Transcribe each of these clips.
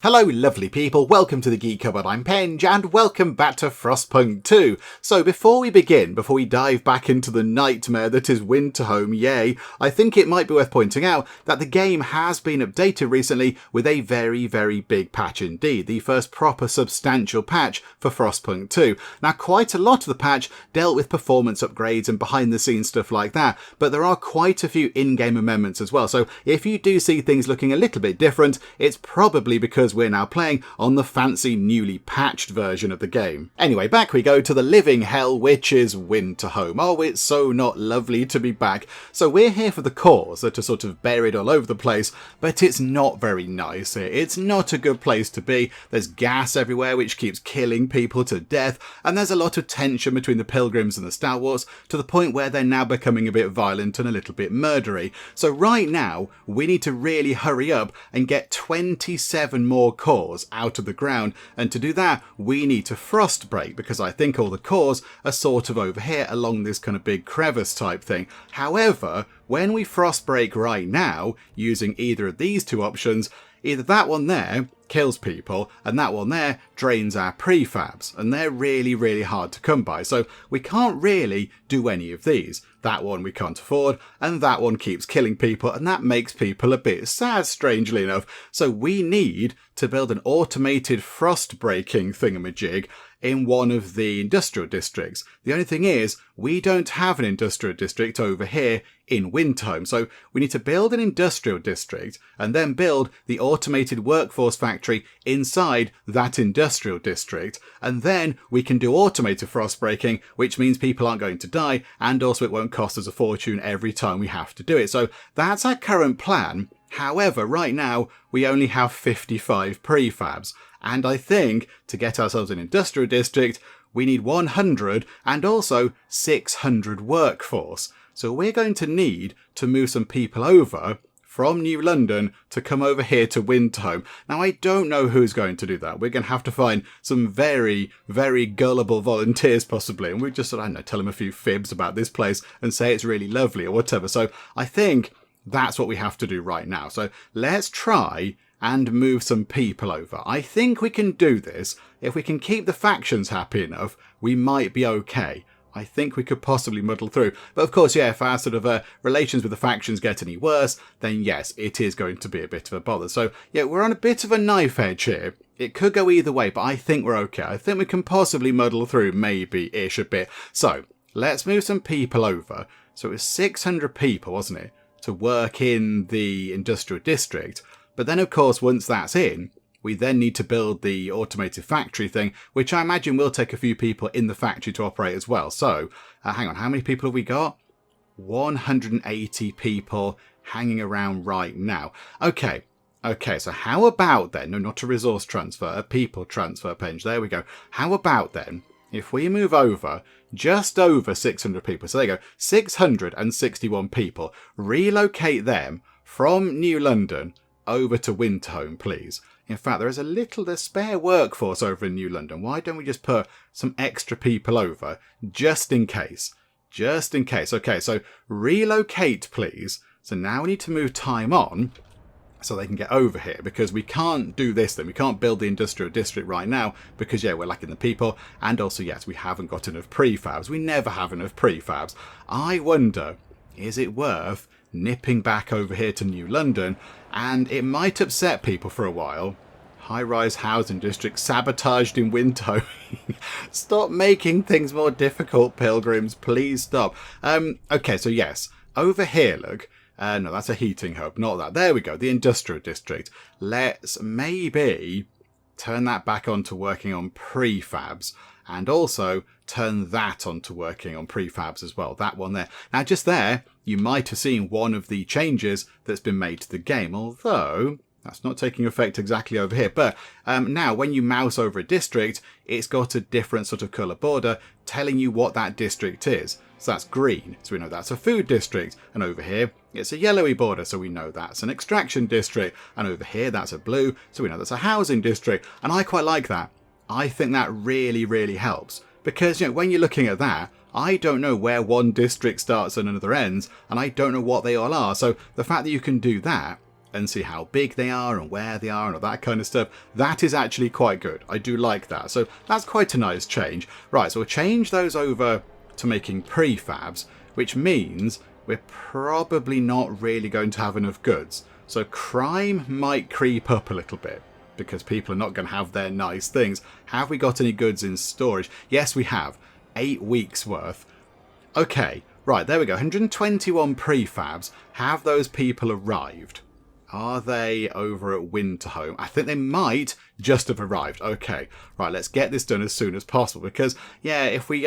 Hello lovely people, welcome to the Geek Cupboard, I'm Penge, and welcome back to Frostpunk 2. So before we dive back into the nightmare that is Winterhome, yay, I think it might be worth pointing out that the game has been updated recently with a very big patch indeed, the first proper substantial patch for Frostpunk 2. Now quite a lot of the patch dealt with performance upgrades and behind the scenes stuff like that, but there are quite a few in-game amendments as well, so if you do see things looking a little bit different, it's probably because we're now playing on the fancy newly patched version of the game. Anyway, back we go to the living hell, which is Winterhome. Oh, it's so not lovely to be back. So we're here for the cores that are sort of buried all over the place, but it's not very nice here. It's not a good place to be. There's gas everywhere which keeps killing people to death, and there's a lot of tension between the Pilgrims and the Stalwarts to the point where they're now becoming a bit violent and a little bit murdery. So right now, we need to really hurry up and get 27 more cores out of the ground, and to do that we need to frostbreak, because I think all the cores are sort of over here along this kind of big crevice type thing. However, when we frostbreak right now using either of these two options, either that one there kills people and that one there drains our prefabs, and they're really hard to come by, so we can't really do any of these. That one we can't afford, and that one keeps killing people, and that makes people a bit sad, strangely enough. So we need to build an automated frost breaking thingamajig in one of the industrial districts. The only thing is, we don't have an industrial district over here in Winterhome, so we need to build an industrial district and then build the automated workforce factory inside that industrial district, and then we can do automated frost breaking, which means people aren't going to die, and also it won't cost us a fortune every time we have to do it. So that's our current plan. However, right now we only have 55 prefabs, and I think to get ourselves an industrial district we need 100 and also 600 workforce. So we're going to need to move some people over from New London to come over here to Winterhome. Now I don't know who's going to do that. We're going to have to find some very gullible volunteers possibly, and we just sort of, I don't know, tell them a few fibs about this place and say it's really lovely or whatever. So I think that's what we have to do right now. So let's try and move some people over. I think we can do this. If we can keep the factions happy enough, we might be okay. I think we could possibly muddle through. But of course, yeah, if our sort of relations with the factions get any worse, then yes, it is going to be a bit of a bother. So yeah, we're on a bit of a knife edge here. It could go either way, but I think we're okay. I think we can possibly muddle through, maybe-ish a bit. So let's move some people over. So it was 600 people, wasn't it, to work in the industrial district. But then, of course, once that's in, we then need to build the automated factory thing, which I imagine will take a few people in the factory to operate as well. So, hang on, how many people have we got? 180 people hanging around right now. Okay, so how about then, no, not a resource transfer, a people transfer, Penge, there we go. How about then, if we move over just over 600 people, so there you go, 661 people, relocate them from New London over to Winterhome, please. In fact, there is a spare workforce over in New London. Why don't we just put some extra people over, just in case? Just in case. Okay, so relocate, please. So now we need to move time on so they can get over here, because we can't do this then. We can't build the industrial district right now because, yeah, we're lacking the people, and also, yes, we haven't got enough prefabs. We never have enough prefabs. I wonder, is it worth nipping back over here to New London? And it might upset people for a while. High-rise housing district sabotaged in Winterhome. Stop making things more difficult, Pilgrims. Please stop. Okay, so yes, over here, look. No, that's a heating hub, not that. There we go, the industrial district. Let's maybe turn that back on to working on prefabs, and also turn that on to working on prefabs as well, that one there. Now just there, you might have seen one of the changes that's been made to the game, although that's not taking effect exactly over here. But now when you mouse over a district, it's got a different sort of colour border telling you what that district is. So that's green, so we know that's a food district, and over here it's a yellowy border, so we know that's an extraction district, and over here that's a blue, so we know that's a housing district. And I quite like that. I think that really helps, because, you know, when you're looking at that, I don't know where one district starts and another ends, and I don't know what they all are. So the fact that you can do that and see how big they are and where they are and all that kind of stuff. That is actually quite good. I do like that. So that's quite a nice change. Right, so we'll change those over to making prefabs, which means we're probably not really going to have enough goods. So crime might creep up a little bit because people are not going to have their nice things. Have we got any goods in storage? Yes, we have. 8 weeks worth. Okay, right, there we go. 121 prefabs. Have those people arrived? Are they over at Winterhome? I think they might just have arrived. Okay, right, let's get this done as soon as possible because, yeah, if we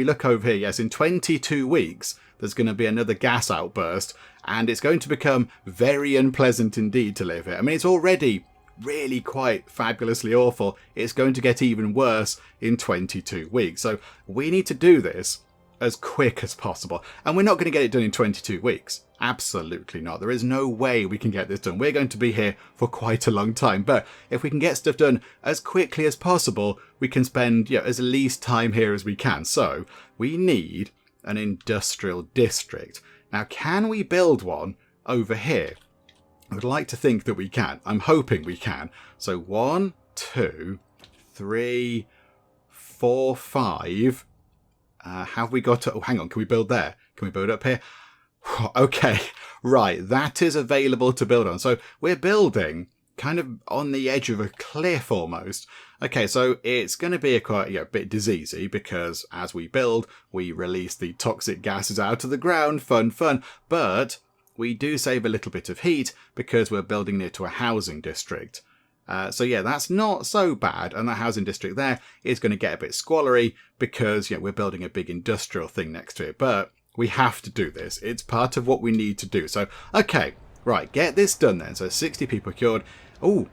look over here, yes, in 22 weeks, there's going to be another gas outburst and it's going to become very unpleasant indeed to live here. I mean, it's already really quite fabulously awful. It's going to get even worse in 22 weeks. So we need to do this as quick as possible. And we're not going to get it done in 22 weeks. Absolutely not. There is no way we can get this done. We're going to be here for quite a long time. But if we can get stuff done as quickly as possible, we can spend as least time here as we can. So we need an industrial district. Now, can we build one over here? I would like to think that we can. I'm hoping we can. So 1, 2, 3, 4, 5. Have we got to... Oh, hang on. Can we build there? Can we build up here? Okay. Right. That is available to build on. So we're building kind of on the edge of a cliff almost. Okay, so it's going to be quite a bit diseasey because as we build, we release the toxic gases out of the ground. Fun. But we do save a little bit of heat because we're building near to a housing district. So yeah, that's not so bad. And that housing district there is going to get a bit squallery because we're building a big industrial thing next to it. But we have to do this. It's part of what we need to do. So, okay, right, get this done then. So 60 people cured. Oh,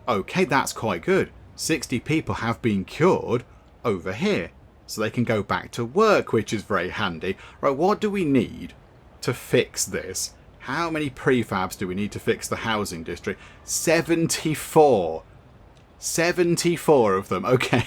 okay, that's quite good. 60 people have been cured over here. So they can go back to work, which is very handy. Right, what do we need to fix this? How many prefabs do we need to fix the housing district? 74. 74 of them. Okay.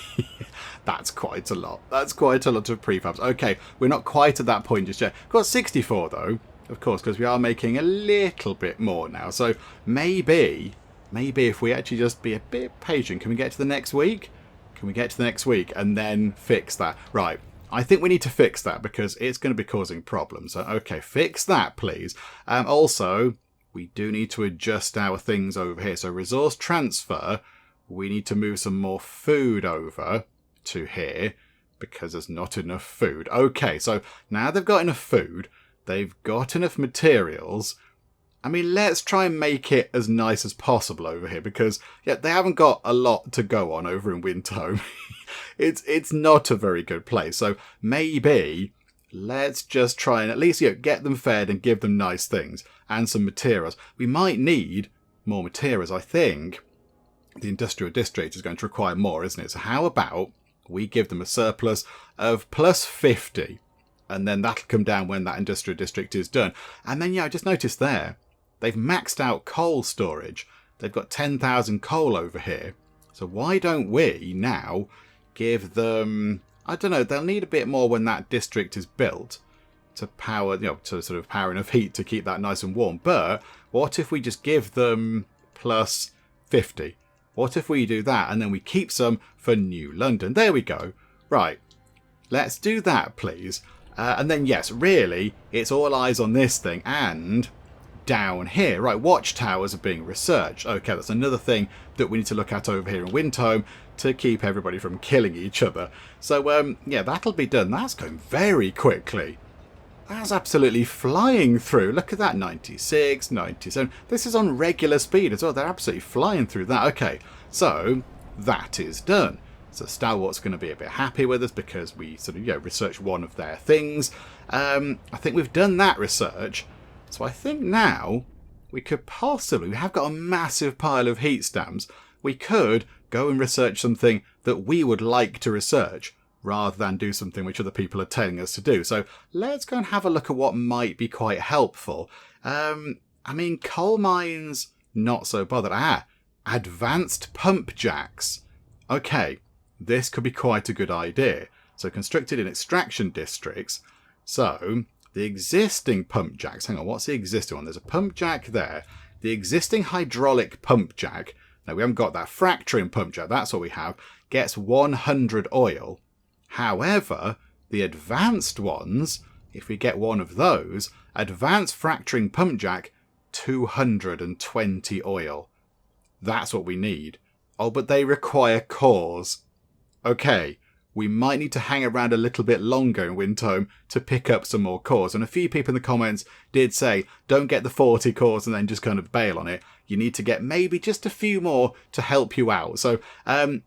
That's quite a lot. That's quite a lot of prefabs. Okay, we're not quite at that point just yet. We've got 64 though, of course, because we are making a little bit more now. So maybe if we actually just be a bit patient, can we get to the next week? Can we get to the next week and then fix that? Right. I think we need to fix that because it's going to be causing problems. So, okay, fix that, please. Also, we do need to adjust our things over here. So resource transfer, we need to move some more food over to here because there's not enough food. Okay, so now they've got enough food. They've got enough materials. I mean, let's try and make it as nice as possible over here because they haven't got a lot to go on over in Winterhome. It's not a very good place. So maybe let's just try and at least get them fed and give them nice things and some materials. We might need more materials. I think the industrial district is going to require more, isn't it? So how about we give them a surplus of plus 50 and then that'll come down when that industrial district is done. And then, I just noticed there, they've maxed out coal storage. They've got 10,000 coal over here. So why don't we now give them, I don't know, they'll need a bit more when that district is built to power, to sort of power enough heat to keep that nice and warm. But what if we just give them plus 50? What if we do that and then we keep some for New London? There we go. Right. Let's do that, please. And then, yes, really, it's all eyes on this thing and down here. Right, watchtowers are being researched. Okay, that's another thing that we need to look at over here in Winterhome to keep everybody from killing each other. So, that'll be done. That's going very quickly. That's absolutely flying through. Look at that, 96, 97. This is on regular speed as well. They're absolutely flying through that. Okay, so that is done. So Stalwarts are going to be a bit happy with us because we sort of, researched one of their things. I think we've done that research. So I think now we could possibly, we have got a massive pile of heat stamps. We could go and research something that we would like to research rather than do something which other people are telling us to do. So let's go and have a look at what might be quite helpful. I mean, coal mines, not so bothered. Advanced pump jacks. Okay, this could be quite a good idea. So constructed in extraction districts. So the existing pump jacks. Hang on, what's the existing one? There's a pump jack there. The existing hydraulic pump jack. Now, we haven't got that fracturing pump jack. That's what we have. Gets 100 oil. However, the advanced ones, if we get one of those, advanced fracturing pump jack, 220 oil. That's what we need. Oh, but they require cores. Okay, we might need to hang around a little bit longer in Winterhome to pick up some more cores. And a few people in the comments did say, don't get the 40 cores and then just kind of bail on it. You need to get maybe just a few more to help you out. So,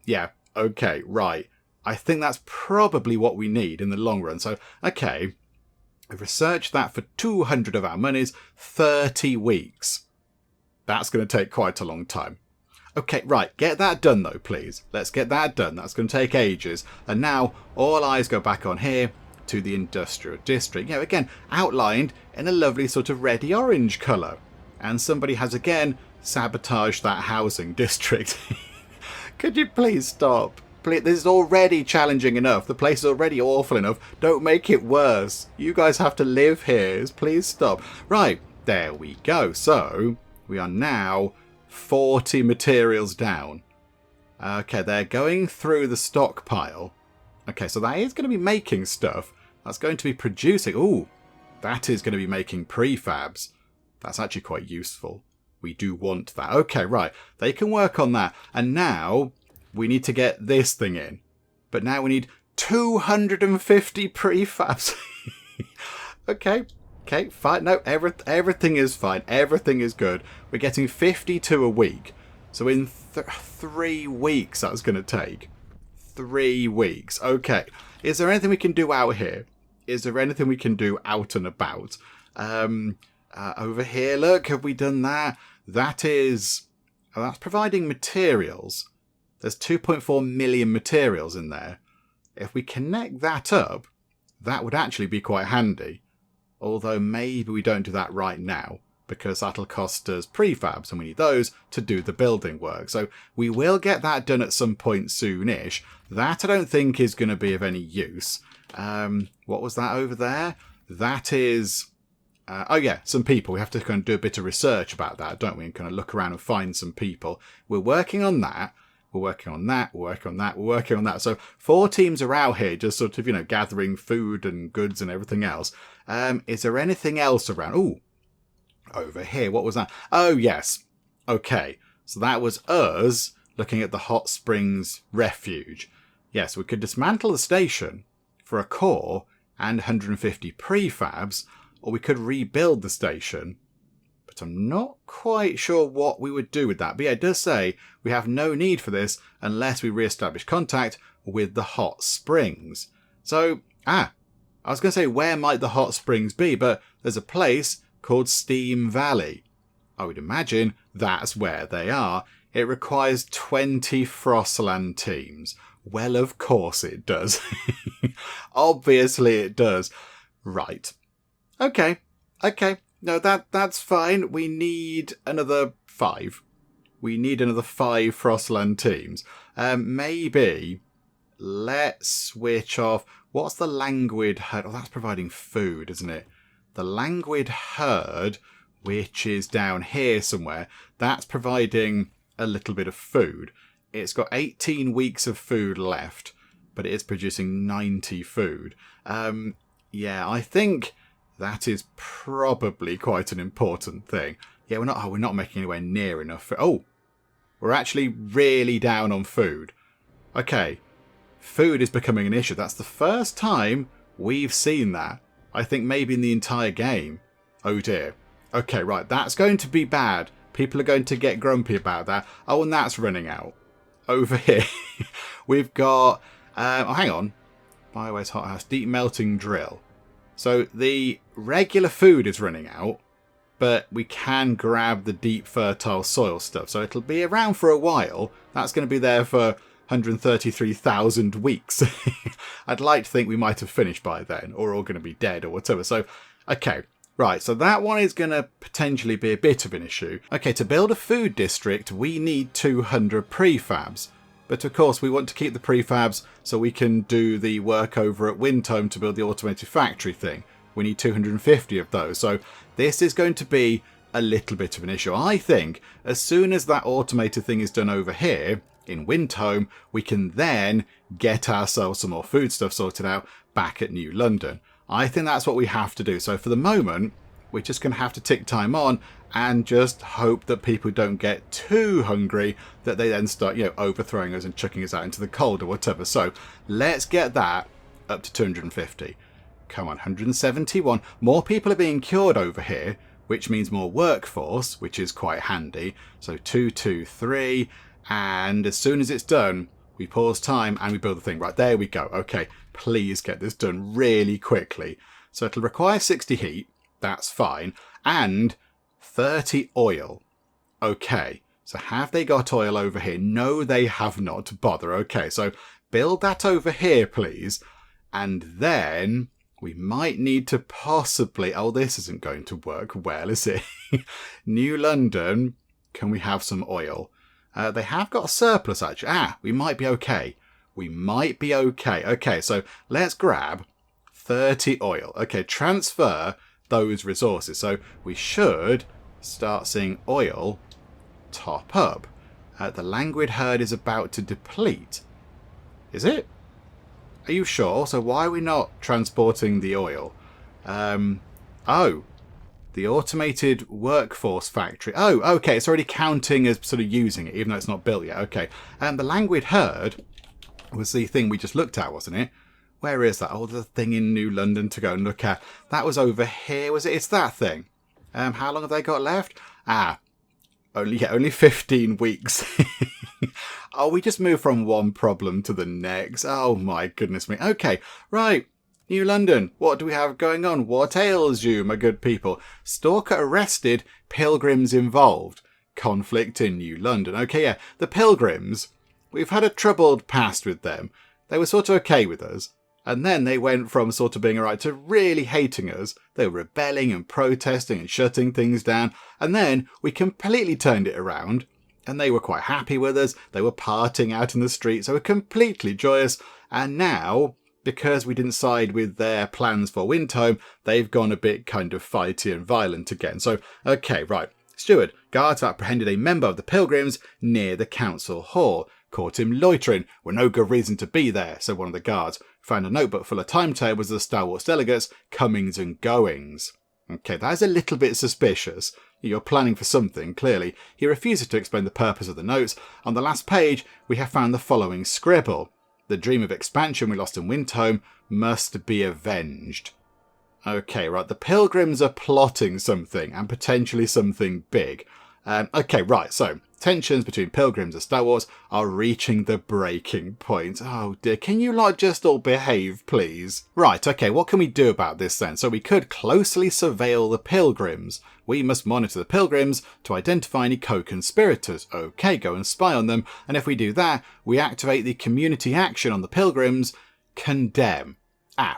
yeah, okay, right. I think that's probably what we need in the long run. So, okay, I've researched that for 200 of our monies, 30 weeks. That's going to take quite a long time. Okay, right, get that done though, please. Let's get that done. That's going to take ages. And now, all eyes go back on here to the industrial district. You know, again, outlined in a lovely sort of reddy orange colour. And somebody has again sabotaged that housing district. Could you please stop? Please, this is already challenging enough. The place is already awful enough. Don't make it worse. You guys have to live here. Please stop. Right, there we go. So, we are now 40 materials down. Okay, they're going through the stockpile. Okay, so that is going to be making stuff. That's going to be producing. Ooh, that is going to be making prefabs. That's actually quite useful. We do want that. Okay, right. They can work on that. And now we need to get this thing in. But now we need 250 prefabs. Okay. Okay, fine. No, everything is fine. Everything is good. We're getting 52 a week. So in 3 weeks that's going to take. 3 weeks. Okay. Is there anything we can do out here? Is there anything we can do out and about? Over here, look, have we done that? That is... Oh, that's providing materials. There's 2.4 million materials in there. If we connect that up, that would actually be quite handy. Although maybe we don't do that right now, because that'll cost us prefabs, and we need those to do the building work. So we will get that done at some point soonish. That I don't think is going to be of any use. What was that over there? That is... oh yeah, some people. We have to kind of do a bit of research about that, don't we? And kind of look around and find some people. We're working on that. We're working on that, we're working on that, we're working on that. So 4 teams are out here just sort of, you know, gathering food and goods and everything else. Is there anything else around? Ooh, over here. What was that? Oh, yes. Okay. So that was us looking at the hot springs refuge. Yes, we could dismantle the station for a core and 150 prefabs, or we could rebuild the station. But I'm not quite sure what we would do with that. But yeah, it does say we have no need for this unless we re-establish contact with the hot springs. So, I was going to say where might the hot springs be, but there's a place called Steam Valley. I would imagine that's where they are. It requires 20 Frostland teams. Well, of course it does. Obviously it does. Right. Okay. No, that's fine. We need another 5. We need another 5 Frostland teams. Maybe let's switch off. What's the languid herd? Oh, that's providing food, isn't it? The languid herd, which is down here somewhere, that's providing a little bit of food. It's got 18 weeks of food left, but it is producing 90 food. Yeah, I think that is probably quite an important thing. Yeah, we're not making anywhere near enough. Oh, we're actually really down on food. Okay, food is becoming an issue. That's the first time we've seen that. I think maybe in the entire game. Oh dear. Okay, right, that's going to be bad. People are going to get grumpy about that. Oh, and that's running out. Over here, we've got... oh, hang on. Biowaste hothouse, deep melting drill. So the regular food is running out, but we can grab the deep fertile soil stuff. So it'll be around for a while. That's going to be there for 133,000 weeks. I'd like to think we might have finished by then, or all going to be dead or whatever. So, okay, right. So that one is going to potentially be a bit of an issue. Okay, to build a food district, we need 200 prefabs. But of course, we want to keep the prefabs so we can do the work over at Winterhome to build the automated factory thing, we need 250 of those. So this is going to be a little bit of an issue. I think as soon as that automated thing is done over here in Winterhome, we can then get ourselves some more food stuff sorted out back at New London. I think that's what we have to do. So for the moment, we're just going to have to tick time on and just hope that people don't get too hungry that they then start, overthrowing us and chucking us out into the cold or whatever. So let's get that up to 250. Come on, 171. More people are being cured over here, which means more workforce, which is quite handy. So 223, and as soon as it's done, we pause time and we build the thing. Right, there we go. Okay, please get this done really quickly. So it'll require 60 heat. That's fine. And 30 oil. Okay, so have they got oil over here? No, they have not. Bother. Okay, so build that over here, please. And then we might need to possibly... Oh, this isn't going to work well, is it? New London, can we have some oil? They have got a surplus, actually. We might be okay. We might be okay. Okay, so let's grab 30 oil. Okay, transfer those resources. So we should start seeing oil top up. The languid herd is about to deplete. Is it? Are you sure? So why are we not transporting the oil? Oh, the automated workforce factory. Oh, okay, it's already counting as sort of using it, even though it's not built yet. Okay, and the languid herd was the thing we just looked at, wasn't it? Where is that? Oh, the thing in New London to go and look at. That was over here, was it? It's that thing. How long have they got left? Only 15 weeks. Oh, we just moved from one problem to the next. Oh my goodness me. Okay, right. New London, what do we have going on? What ails you, my good people? Stalker arrested, Pilgrims involved. Conflict in New London. Okay, yeah, the Pilgrims, we've had a troubled past with them. They were sort of okay with us. And then they went from sort of being alright to really hating us. They were rebelling and protesting and shutting things down. And then we completely turned it around. And they were quite happy with us. They were partying out in the streets. They were completely joyous. And now, because we didn't side with their plans for Winterhome, they've gone a bit kind of fighty and violent again. So, okay, right. Steward, guards have apprehended a member of the Pilgrims near the council hall. Caught him loitering, with no good reason to be there, said one of the guards. Found a notebook full of timetables of the Stalwarts delegates' comings and goings. Okay, that is a little bit suspicious. You're planning for something, clearly. He refuses to explain the purpose of the notes. On the last page, we have found the following scribble. The dream of expansion we lost in Winterhome must be avenged. Okay, right, the Pilgrims are plotting something, and potentially something big. Okay, right, so tensions between Pilgrims and Stalwarts are reaching the breaking point. Oh dear, can you lot just all behave, please? Right, okay, what can we do about this then? So we could closely surveil the Pilgrims. We must monitor the Pilgrims to identify any co-conspirators. Okay, go and spy on them. And if we do that, we activate the community action on the Pilgrims. Condemn.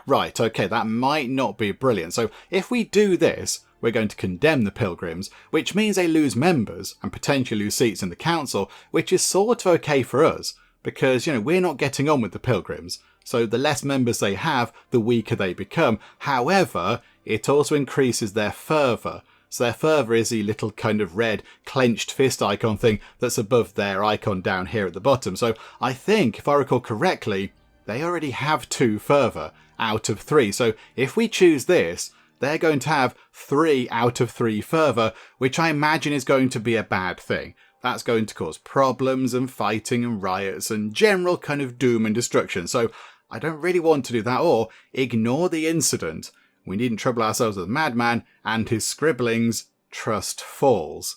Right, okay, that might not be brilliant. So if we do this, we're going to condemn the Pilgrims, which means they lose members and potentially lose seats in the council, which is sort of okay for us because, we're not getting on with the Pilgrims. So the less members they have, the weaker they become. However, it also increases their fervour. So their fervour is the little kind of red clenched fist icon thing that's above their icon down here at the bottom. So I think, if I recall correctly, they already have 2 fervour out of 3. So if we choose this, they're going to have 3 out of 3 fervour, which I imagine is going to be a bad thing. That's going to cause problems and fighting and riots and general kind of doom and destruction. So I don't really want to do that, or ignore the incident. We needn't trouble ourselves with the madman and his scribblings. Trust falls.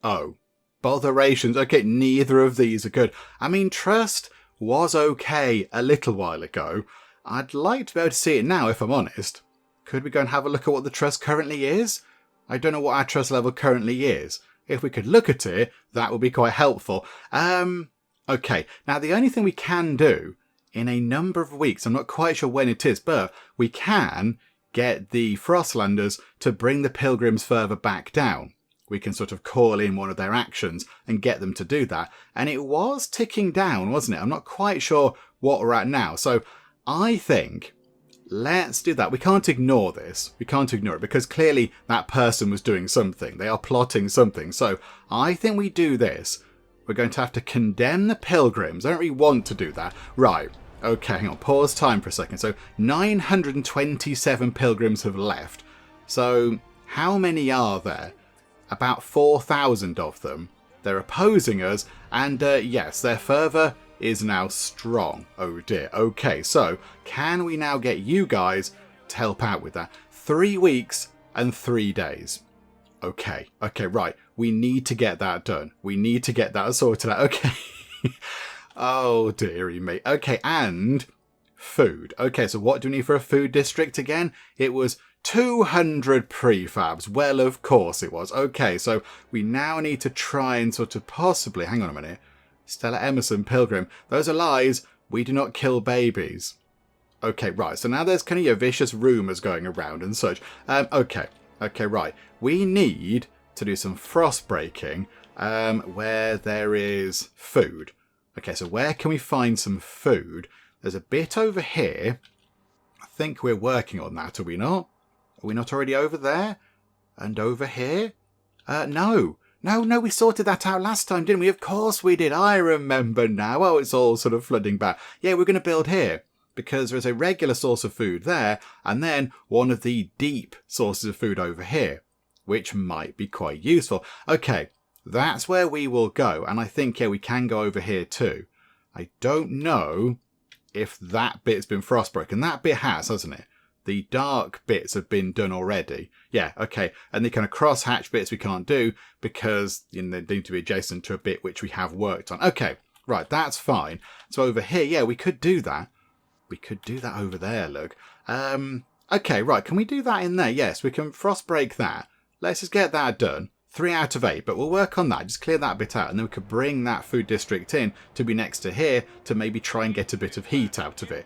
Oh, botherations. Okay, neither of these are good. I mean, trust was okay a little while ago. I'd like to be able to see it now, if I'm honest. Could we go and have a look at what the trust currently is? I don't know what our trust level currently is. If we could look at it, that would be quite helpful. Okay, now the only thing we can do in a number of weeks, I'm not quite sure when it is, but we can get the Frostlanders to bring the Pilgrims further back down. We can sort of call in one of their actions and get them to do that. And it was ticking down, wasn't it? I'm not quite sure what we're at now. So I think let's do that. We can't ignore this. We can't ignore it because clearly that person was doing something. They are plotting something. So I think we do this. We're going to have to condemn the Pilgrims. I don't really want to do that. Right. Okay, hang on. Pause time for a second. So 927 Pilgrims have left. So how many are there? About 4,000 of them. They're opposing us. And yes, their fervour is now strong. Oh dear. Okay, so can we now get you guys to help out with that? 3 weeks and 3 days. Okay, right. We need to get that done. We need to get that sorted out. Okay. Oh dearie me. Okay, and food. Okay, so what do we need for a food district again? It was 200 prefabs. Well, of course it was. Okay, so we now need to try and sort of possibly... Hang on a minute. Stella Emerson, Pilgrim. Those are lies. We do not kill babies. Okay, right. So now there's kind of your vicious rumours going around and such. Okay, right. We need to do some frost breaking where there is food. Okay, so where can we find some food? There's a bit over here. I think we're working on that, are we not? Are we not already over there? And over here? No, we sorted that out last time, didn't we? Of course we did. I remember now. Oh, it's all sort of flooding back. Yeah, we're going to build here because there's a regular source of food there and then one of the deep sources of food over here, which might be quite useful. Okay, that's where we will go. And I think, yeah, we can go over here too. I don't know if that bit's been frostbroken. That bit has, hasn't it? The dark bits have been done already. Yeah, okay. And the kind of cross-hatch bits we can't do because they need to be adjacent to a bit which we have worked on. Okay, right, that's fine. So over here, yeah, we could do that. We could do that over there, look. Okay, right, can we do that in there? Yes, we can frost break that. Let's just get that done. 3 out of 8, but we'll work on that. Just clear that bit out, and then we could bring that food district in to be next to here to maybe try and get a bit of heat out of it.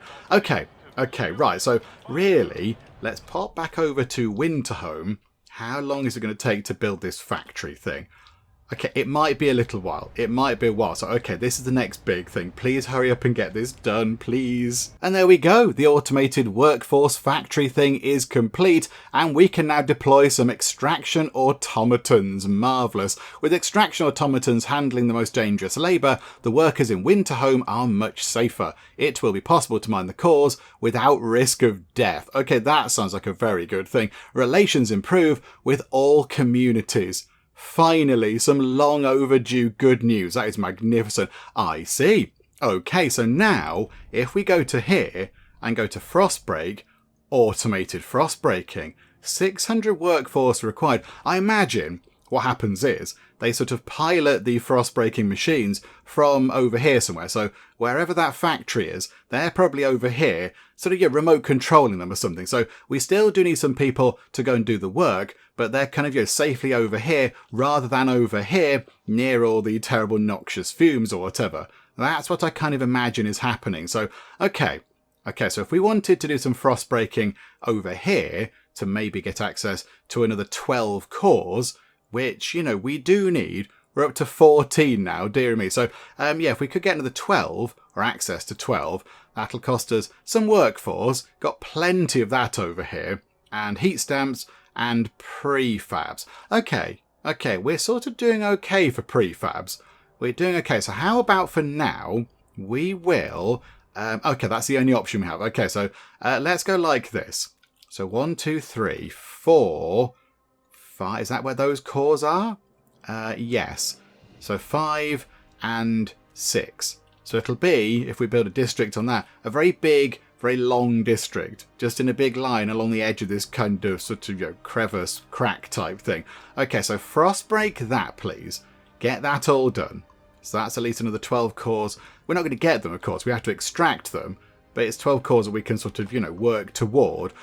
Okay, right, so really, let's pop back over to Winterhome. How long is it going to take to build this factory thing? Okay, it might be a little while. It might be a while. So, okay, this is the next big thing. Please hurry up and get this done, please. And there we go. The automated workforce factory thing is complete, and we can now deploy some extraction automatons. Marvellous. With extraction automatons handling the most dangerous labour, the workers in Winterhome are much safer. It will be possible to mine the cores without risk of death. Okay, that sounds like a very good thing. Relations improve with all communities. Finally, some long overdue good news. That is magnificent. I see. Okay, so now, if we go to here and go to Frostbreak, automated frost breaking, 600 workforce required. I imagine what happens is they sort of pilot the frost breaking machines from over here somewhere. So wherever that factory is, they're probably over here, sort of remote controlling them or something. So we still do need some people to go and do the work, but they're kind of safely over here rather than over here near all the terrible noxious fumes or whatever. That's what I kind of imagine is happening. So, okay, so if we wanted to do some frost breaking over here to maybe get access to another 12 cores, which, we do need. We're up to 14 now, dear me. So, yeah, if we could get another 12, or access to 12, that'll cost us some workforce. Got plenty of that over here. And heat stamps and prefabs. Okay, we're sort of doing okay for prefabs. We're doing okay. So how about for now, we will... okay, that's the only option we have. Okay, so let's go like this. So 1, 2, 3, 4... 5, is that where those cores are? Yes. So 5 and 6. So it'll be, if we build a district on that, a very big, very long district, just in a big line along the edge of this kind of sort of crevice, crack type thing. Okay, so frost break that, please. Get that all done. So that's at least another 12 cores. We're not going to get them, of course. We have to extract them. But it's 12 cores that we can sort of, work toward.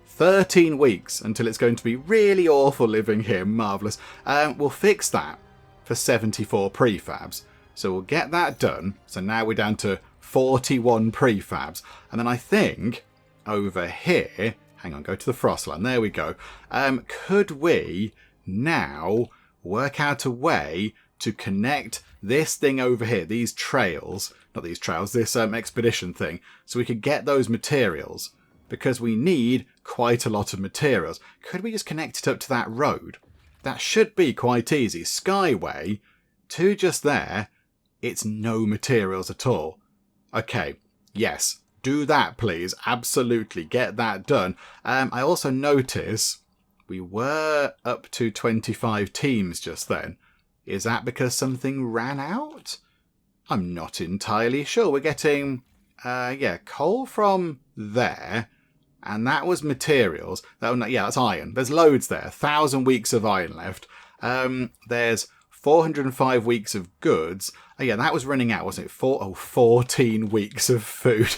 13 weeks until it's going to be really awful living here. Marvellous. We'll fix that for 74 prefabs. So we'll get that done. So now we're down to 41 prefabs. And then I think over here... Hang on, go to the Frostland. There we go. Could we now work out a way to connect this thing over here, these trails... Not these trails, this expedition thing. So we could get those materials. because we need quite a lot of materials. Could we just connect it up to that road? That should be quite easy. Skyway to just there, it's no materials at all. Okay, yes, do that please. Absolutely, get that done. I also notice we were up to 25 teams just then. Is that because something ran out? I'm not entirely sure. We're getting, coal from there. And that was materials. That's iron. There's loads there. 1,000 weeks of iron left. There's 405 weeks of goods. That was running out, wasn't it? 14 weeks of food.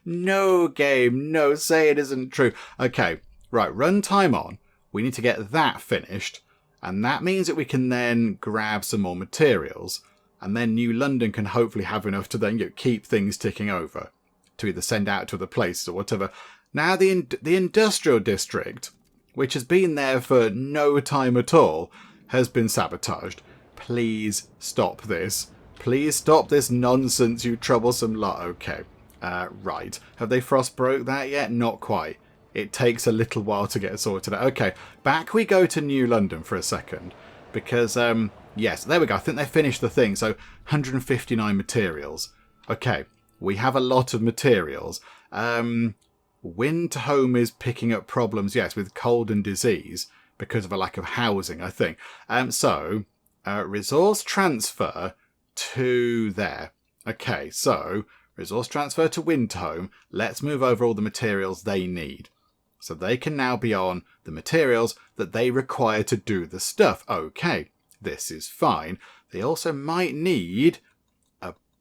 No game. No, say it isn't true. Okay, right. Run time on. We need to get that finished. And that means that we can then grab some more materials. And then New London can hopefully have enough to then keep things ticking over. To either send out to other places or whatever. Now the industrial district, which has been there for no time at all, has been sabotaged. Please stop this. Please stop this nonsense, you troublesome lot. Okay, right. Have they frostbroke that yet? Not quite. It takes a little while to get sorted out. Okay, back we go to New London for a second. Because, yes, there we go. I think they finished the thing. So, 159 materials. Okay. We have a lot of materials. Winterhome is picking up problems, yes, with cold and disease because of a lack of housing, I think. Resource transfer to there. Okay, so resource transfer to Winterhome. Let's move over all the materials they need. So they can now be on the materials that they require to do the stuff. Okay, this is fine. They also might need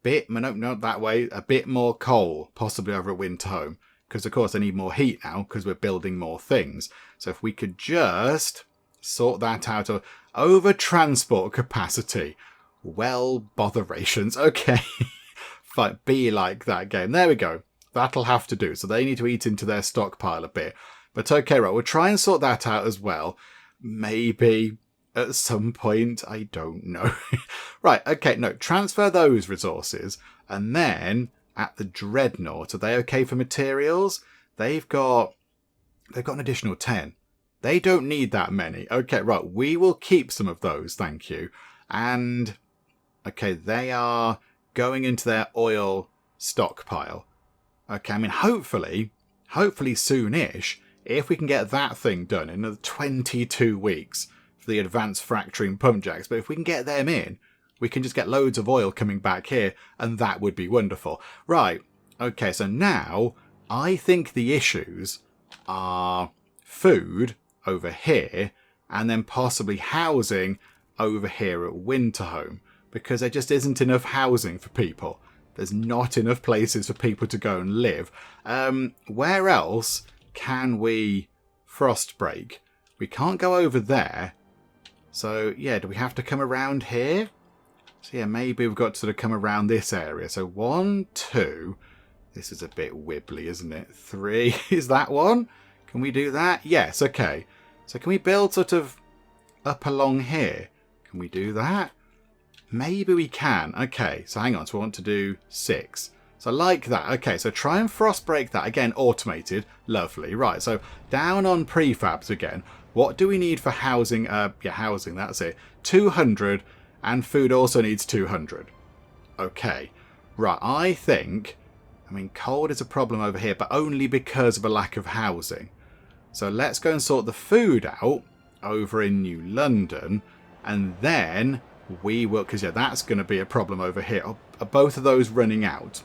not that way, a bit more coal, possibly over at Winterhome. Because, of course, they need more heat now, because we're building more things. So if we could just sort that out. Over transport capacity. Well, botherations. Okay. Fine, be like that game. There we go. That'll have to do. So they need to eat into their stockpile a bit. But okay, right, we'll try and sort that out as well. Maybe at some point, I don't know. Right, okay, no, transfer those resources. And then at the Dreadnought, are they okay for materials? They've got an additional 10. They don't need that many. Okay, right, we will keep some of those, thank you. And, okay, they are going into their oil stockpile. Okay, I mean, hopefully soonish, if we can get that thing done in another 22 weeks for the advanced fracturing pump jacks. But if we can get them in, we can just get loads of oil coming back here, and that would be wonderful. Right, okay, so now I think the issues are food over here, and then possibly housing over here at Winterhome, because there just isn't enough housing for people. There's not enough places for people to go and live. Where else can we frostbreak? We can't go over there. So, yeah, do we have to come around here? So, yeah, maybe we've got to sort of come around this area. So, 1, 2. This is a bit wibbly, isn't it? 3. Is that one? Can we do that? Yes, okay. So, can we build sort of up along here? Can we do that? Maybe we can. Okay, so hang on. So, I want to do 6. So, like that. Okay, so try and frostbreak that. Again, automated. Lovely. Right, so down on prefabs again. What do we need for housing? Housing, that's it. 200, and food also needs 200. Okay. Right, I mean, cold is a problem over here, but only because of a lack of housing. So let's go and sort the food out over in New London, and then we will, because, yeah, that's going to be a problem over here. Are both of those running out?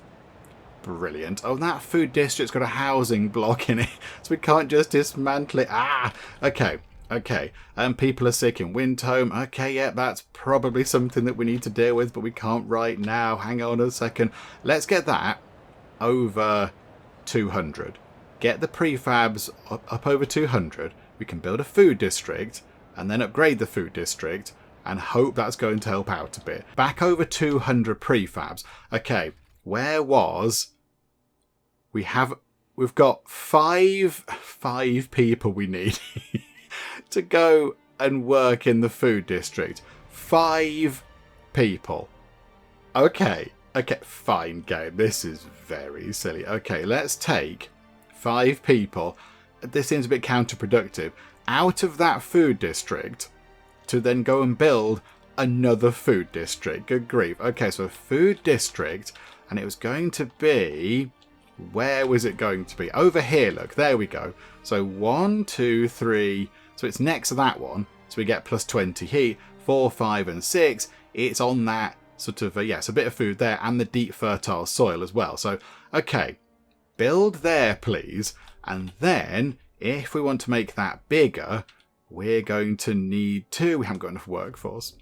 Brilliant. Oh, that food district's got a housing block in it, so we can't just dismantle it. Okay. People are sick in Winterhome. Okay, yeah, that's probably something that we need to deal with, but we can't right now. Hang on a second. Let's get that over 200. Get the prefabs up over 200. We can build a food district and then upgrade the food district and hope that's going to help out a bit. Back over 200 prefabs. Okay, where was... We've got five people we need to go and work in the food district. 5 people. Okay, fine game. This is very silly. Okay, let's take 5 people. This seems a bit counterproductive. Out of that food district to then go and build another food district. Good grief. Okay, so a food district, and it was going to be... Where was it going to be? Over here, look. There we go. So 1, 2, 3. So it's next to that one. So we get plus 20 heat. 4, 5, and 6. It's on that sort of... yes, a bit of food there and the deep fertile soil as well. So, okay. Build there, please. And then, if we want to make that bigger, we're going to need to... We haven't got enough workforce.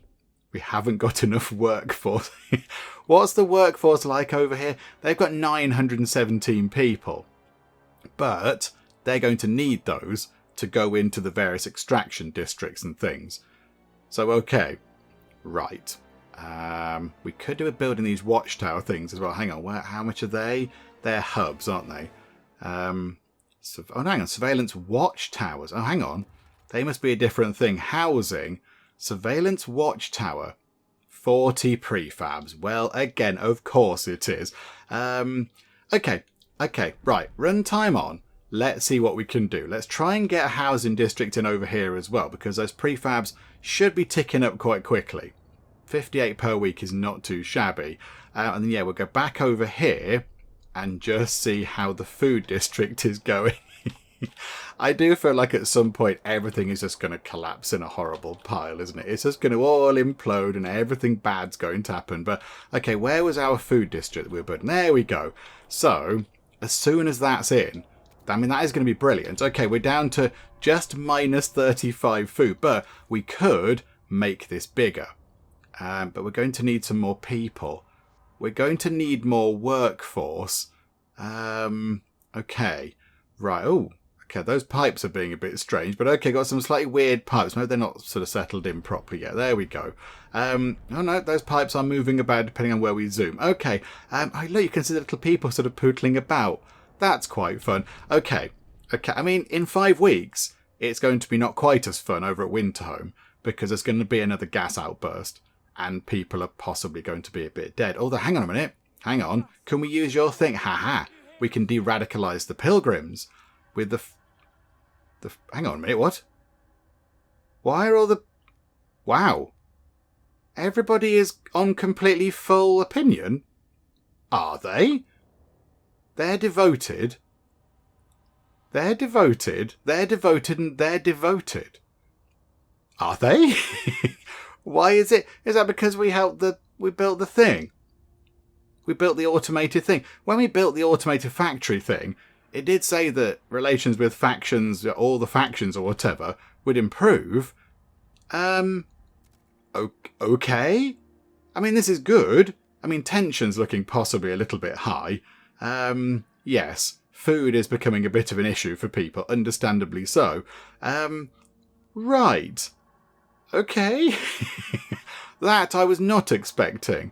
We haven't got enough workforce. What's the workforce like over here? They've got 917 people. But they're going to need those to go into the various extraction districts and things. So, okay. Right. We could do a building these watchtower things as well. Hang on. How much are they? They're hubs, aren't they? Oh, hang on. Surveillance watchtowers. Oh, hang on. They must be a different thing. Housing. Surveillance watchtower. 40 prefabs. Well, again, of course it is. Okay, right. Runtime on. Let's see what we can do. Let's try and get a housing district in over here as well, because those prefabs should be ticking up quite quickly. 58 per week is not too shabby. And then, yeah, we'll go back over here and just see how the food district is going. I do feel like at some point everything is just going to collapse in a horrible pile, isn't it? It's just going to all implode and everything bad's going to happen. But, okay, where was our food district that we were building? There we go. So, as soon as that's in, I mean, that is going to be brilliant. Okay, we're down to just minus 35 food, but we could make this bigger. But we're going to need some more people. We're going to need more workforce. Okay. Right. Oh, okay. Those pipes are being a bit strange, but okay, got some slightly weird pipes. Maybe they're not sort of settled in properly yet. There we go. Oh no, those pipes are moving about depending on where we zoom. Okay. Oh, look, you can see the little people sort of pootling about. That's quite fun. Okay. I mean, in 5 weeks, it's going to be not quite as fun over at Winterhome because there's going to be another gas outburst and people are possibly going to be a bit dead. Although, hang on a minute. Hang on. Can we use your thing? Haha. We can de-radicalize the Pilgrims with the... Hang on a minute. What? Why are all the... Wow. Everybody is on completely full opinion? Are they? They're devoted. They're devoted. They're devoted and they're devoted. Are they? Why is it? Is that because we built the thing? We built the automated thing. When we built the automated factory thing, it did say that relations with factions, all the factions or whatever, would improve. Okay. I mean, this is good. I mean, tension's looking possibly a little bit high. Yes, food is becoming a bit of an issue for people, understandably so. Right. Okay. That I was not expecting.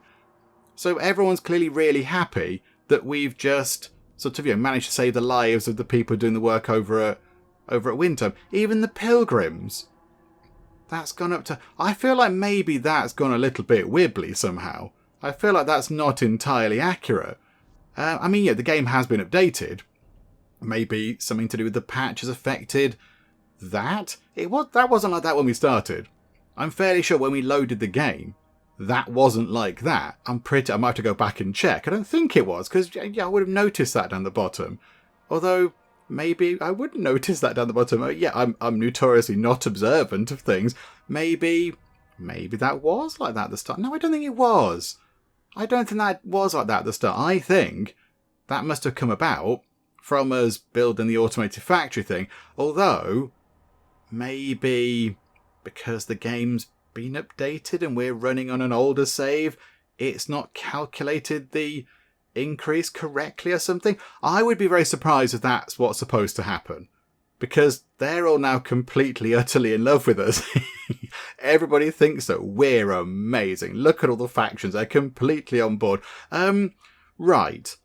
So everyone's clearly really happy that we've just sort of, managed to save the lives of the people doing the work over at Winterhome. Even the Pilgrims. That's gone up to... I feel like maybe that's gone a little bit wibbly somehow. I feel like that's not entirely accurate. I mean, yeah, the game has been updated. Maybe something to do with the patch has affected that? That wasn't like that when we started. I'm fairly sure when we loaded the game, that wasn't like that. I might have to go back and check. I don't think it was, because I would have noticed that down the bottom. Although, maybe I wouldn't notice that down the bottom. I'm notoriously not observant of things. Maybe that was like that at the start. No, I don't think it was. I don't think that was like that at the start. I think that must have come about from us building the automated factory thing. Although, maybe because the game's been updated and we're running on an older save, it's not calculated the increase correctly or something. I would be very surprised if that's what's supposed to happen. Because they're all now completely, utterly in love with us. Everybody thinks that we're amazing. Look at all the factions. They're completely on board. Right.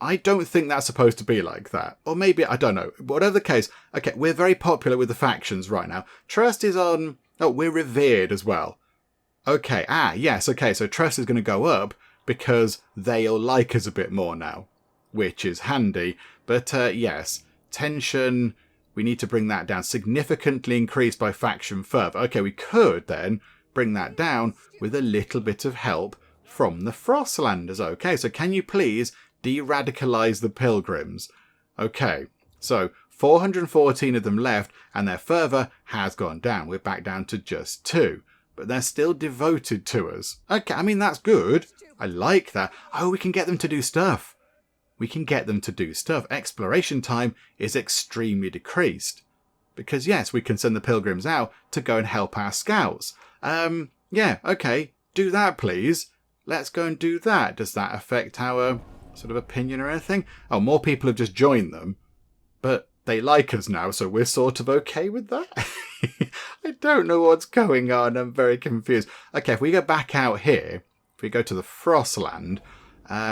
I don't think that's supposed to be like that. Or maybe, I don't know. Whatever the case. Okay, we're very popular with the factions right now. Trust is on... Oh, we're revered as well. Okay, yes, okay. So trust is going to go up because they'll like us a bit more now. which is handy. But yes, tension, we need to bring that down. Significantly increased by faction further. Okay, we could then bring that down with a little bit of help from the Frostlanders. Okay, so can you please de-radicalize the Pilgrims? Okay, so 414 of them left, and their fervour has gone down. We're back down to just 2. But they're still devoted to us. Okay, I mean, that's good. I like that. Oh, we can get them to do stuff. We can get them to do stuff. Exploration time is extremely decreased. Because, yes, we can send the Pilgrims out to go and help our scouts. Yeah, okay, do that, please. Let's go and do that. Does that affect our sort of opinion or anything? Oh, more people have just joined them. But they like us now, so we're sort of okay with that. I don't know what's going on. I'm very confused. Okay, if we go back out here, if we go to the Frostland,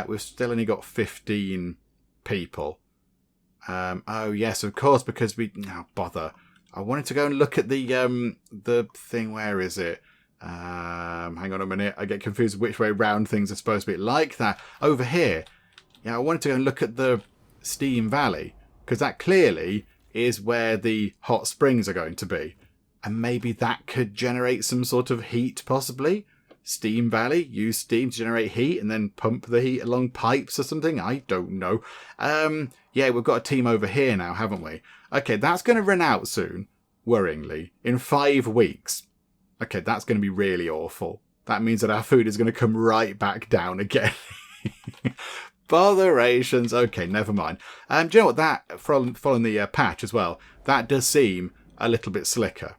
we've still only got 15 people. Oh, yes, of course, because we... Oh, bother. I wanted to go and look at the thing. Where is it? Hang on a minute. I get confused which way round things are supposed to be. Like that. Over here. Yeah, I wanted to go and look at the Steam Valley, because that clearly is where the hot springs are going to be. And maybe that could generate some sort of heat, possibly. Steam Valley, use steam to generate heat and then pump the heat along pipes or something. I don't know. Yeah, we've got a team over here now, haven't we? Okay, that's going to run out soon, worryingly, in 5 weeks. Okay, that's going to be really awful. That means that our food is going to come right back down again. Botherations. Okay, never mind. Do you know what? That, following the patch as well, that does seem a little bit slicker.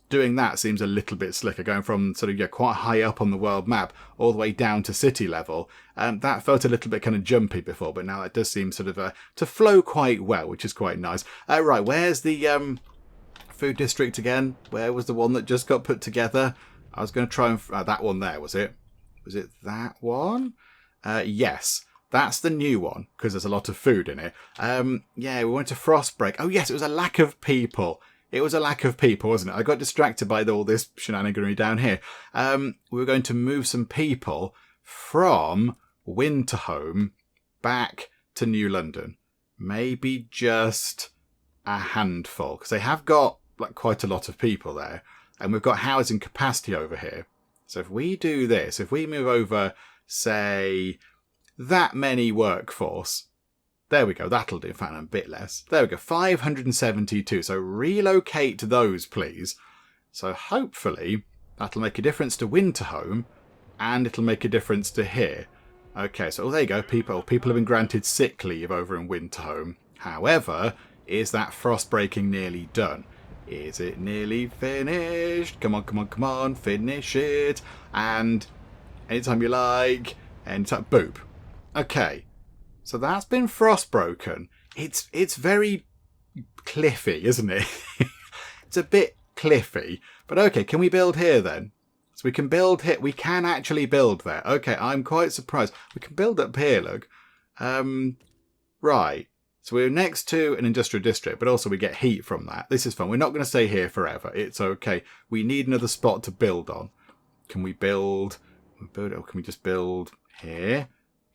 Doing that seems a little bit slicker, going from sort of quite high up on the world map all the way down to city level. That felt a little bit kind of jumpy before, but now it does seem sort of to flow quite well, which is quite nice. Right, where's the food district again? Where was the one that just got put together? I was going to try and... that one there, was it? Was it that one? Yes. That's the new one, because there's a lot of food in it. Yeah, we went to Frostbreak. Oh, yes, it was a lack of people. It was a lack of people, wasn't it? I got distracted by all this shenaniganery down here. We were going to move some people from Winterhome back to New London. Maybe just a handful, because they have got like quite a lot of people there. And we've got housing capacity over here. So if we do this, if we move over, say... that many workforce. There we go. That'll do. In fact, a bit less. There we go. 572. So relocate those, please. So hopefully that'll make a difference to Winterhome, and it'll make a difference to here. Okay, so there you go. People have been granted sick leave over in Winterhome. However, is that frostbreaking nearly done? Is it nearly finished? Come on, come on, come on. Finish it. And anytime you like. Anytime. Boop. Okay, so that's been frostbroken. It's very cliffy, isn't it? It's a bit cliffy. But okay, can we build here then? So we can build here. We can actually build there. Okay, I'm quite surprised. We can build up here, look. Right. So we're next to an industrial district, but also we get heat from that. This is fun. We're not going to stay here forever. It's okay. We need another spot to build on. Can we build... or can we just build here?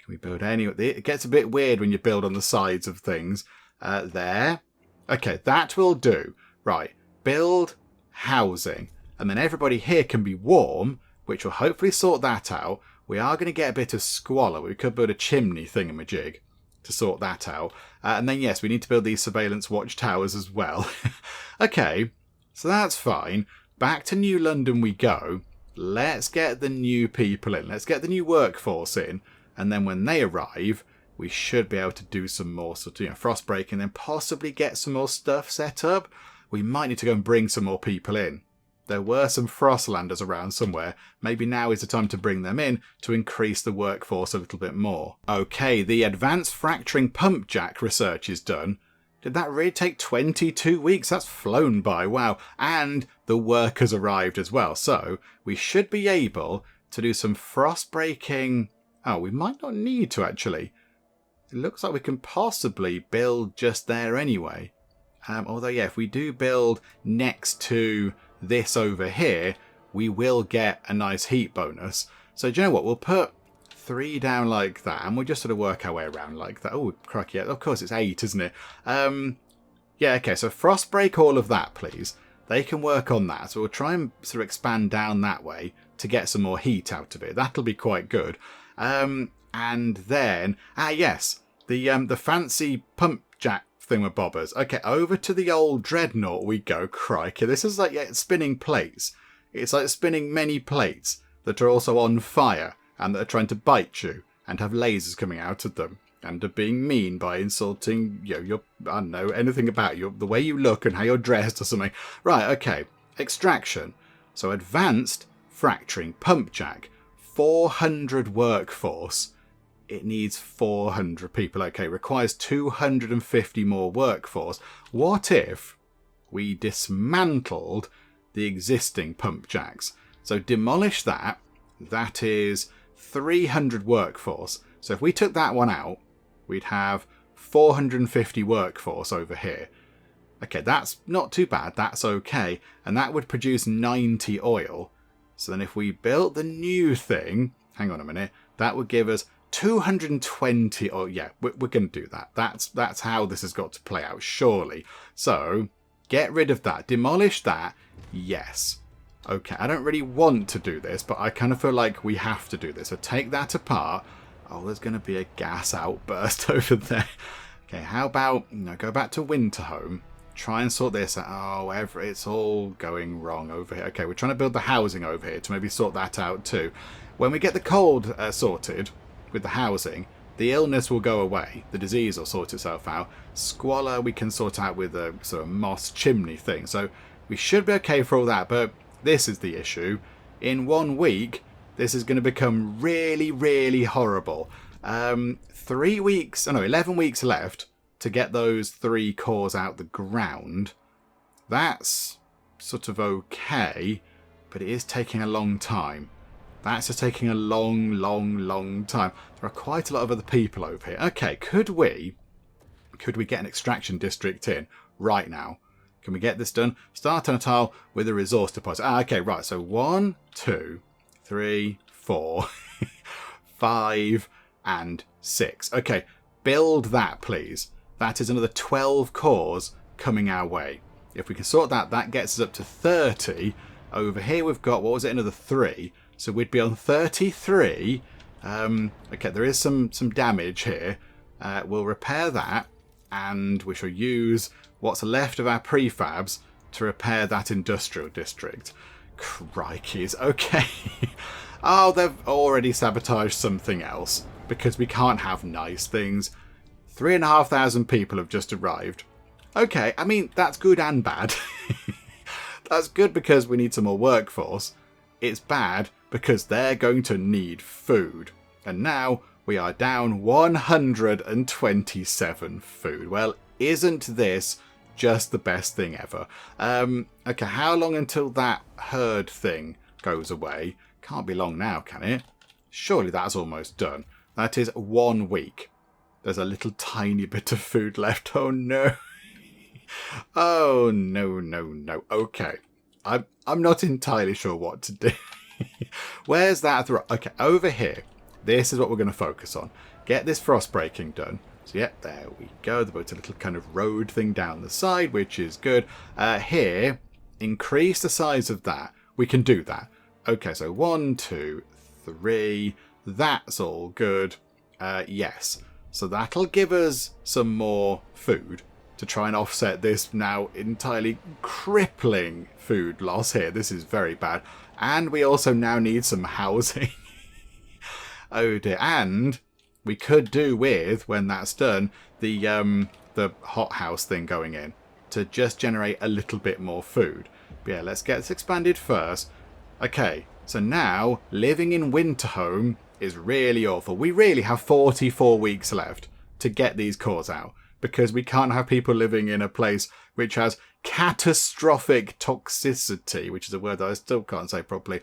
We build anyway. It gets a bit weird when you build on the sides of things. There. Okay, that will do. Right. Build housing. And then everybody here can be warm, which will hopefully sort that out. We are going to get a bit of squalor. We could build a chimney thingamajig to sort that out. And then, yes, we need to build these surveillance watchtowers as well. Okay, so that's fine. Back to New London we go. Let's get the new people in. Let's get the new workforce in. And then when they arrive, we should be able to do some more sort of, frostbreaking, and then possibly get some more stuff set up. We might need to go and bring some more people in. There were some Frostlanders around somewhere. Maybe now is the time to bring them in to increase the workforce a little bit more. Okay, the advanced fracturing pump jack research is done. Did that really take 22 weeks? That's flown by, wow. And the work has arrived as well. So we should be able to do some frostbreaking... Oh, we might not need to, actually. It looks like we can possibly build just there anyway. Although, yeah, if we do build next to this over here, we will get a nice heat bonus. So, do you know what? We'll put 3 down like that, and we'll just sort of work our way around like that. Oh, crikey, yeah, of course it's 8, isn't it? Yeah, okay, so frost break all of that, please. They can work on that, so we'll try and sort of expand down that way to get some more heat out of it. That'll be quite good. And then, yes, the fancy pump jack thingamabobbers. Okay, over to the old dreadnought we go. Crikey, this is like spinning plates. It's like spinning many plates that are also on fire and that are trying to bite you and have lasers coming out of them and are being mean by insulting your, I don't know, anything about you, the way you look and how you're dressed or something. Right, okay, extraction. So advanced fracturing pump jack, 400 workforce. It needs 400 people. Okay, requires 250 more workforce. What if we dismantled the existing pump jacks? So demolish that. That is 300 workforce. So if we took that one out, we'd have 450 workforce over here. Okay, that's not too bad. That's okay. And that would produce 90 oil. So then if we built the new thing, hang on a minute, that would give us 220. Oh yeah, we're going to do that. That's how this has got to play out, surely. So get rid of that. Demolish that. Yes. Okay, I don't really want to do this, but I kind of feel like we have to do this. So take that apart. Oh, there's going to be a gas outburst over there. Okay, how about go back to Winterhome. Try and sort this out. Oh, it's all going wrong over here. Okay, we're trying to build the housing over here to maybe sort that out too. When we get the cold sorted with the housing, the illness will go away. The disease will sort itself out. Squalor we can sort out with a sort of moss chimney thing. So we should be okay for all that, but this is the issue. In 1 week, this is going to become really, really horrible. 11 weeks left to get those 3 cores out the ground. That's sort of okay, but it is taking a long time. That's just taking a long, long, long time. There are quite a lot of other people over here. Okay, could we get an extraction district in right now? Can we get this done? Start on a tile with a resource deposit. Okay, right. So 1, 2, 3, 4, 5, and 6. Okay, build that, please. That is another 12 cores coming our way. If we can sort that, that gets us up to 30. Over here we've got, what was it, another 3. So we'd be on 33. Okay, there is some damage here. We'll repair that, and we shall use what's left of our prefabs to repair that industrial district. Crikeys, okay. Oh, they've already sabotaged something else, because we can't have nice things. 3,500 people have just arrived. Okay, I mean, that's good and bad. That's good because we need some more workforce. It's bad because they're going to need food. And now we are down 127 food. Well, isn't this just the best thing ever? Okay, how long until that herd thing goes away? Can't be long now, can it? Surely that's almost done. That is 1 week. There's a little tiny bit of food left. Oh no. Oh no, no, no. Okay. I'm not entirely sure what to do. Where's that? Okay, over here. This is what we're going to focus on. Get this frost breaking done. So yeah, there we go. There's a little kind of road thing down the side, which is good. Here, increase the size of that. We can do that. Okay, so 1, 2, 3. That's all good. Yes. So that'll give us some more food to try and offset this now entirely crippling food loss here. This is very bad. And we also now need some housing. Oh dear. And we could do with, when that's done, the hothouse thing going in to just generate a little bit more food. But yeah, let's get this expanded first. Okay, so now living in Winterhome is really awful. We really have 44 weeks left to get these cores out, because we can't have people living in a place which has catastrophic toxicity, which is a word that I still can't say properly.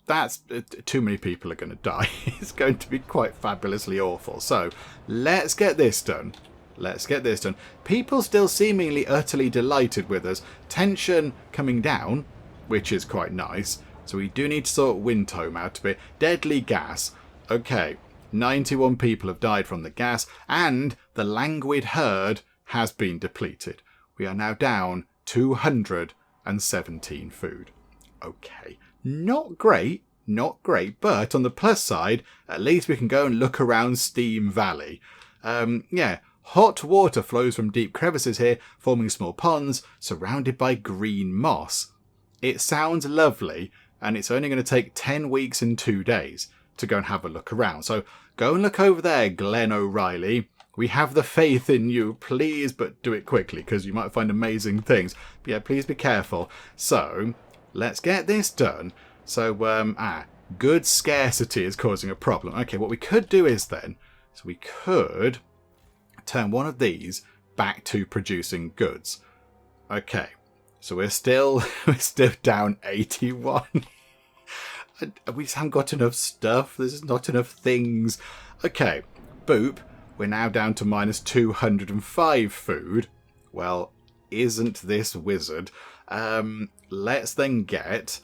That's too many people are going to die. It's going to be quite fabulously awful. So let's get this done. Let's get this done. People still seemingly utterly delighted with us. Tension coming down, which is quite nice. So we do need to sort Winterhome out a bit. Deadly gas. Okay, 91 people have died from the gas, and the languid herd has been depleted. We are now down 217 food. Okay, not great, but on the plus side, at least we can go and look around Steam Valley. Yeah, hot water flows from deep crevices here, forming small ponds surrounded by green moss. It sounds lovely, and it's only going to take 10 weeks and 2 days to go and have a look around. So go and look over there, Glenn O'Reilly. We have the faith in you, please, but do it quickly, because you might find amazing things. But yeah, please be careful. So, let's get this done. So, goods scarcity is causing a problem. Okay, what we could do is then, so we could turn one of these back to producing goods. Okay, so we're still down 81. We just haven't got enough stuff. There's not enough things. Okay, boop. We're now down to minus 205 food. Well, isn't this wizard? Let's then get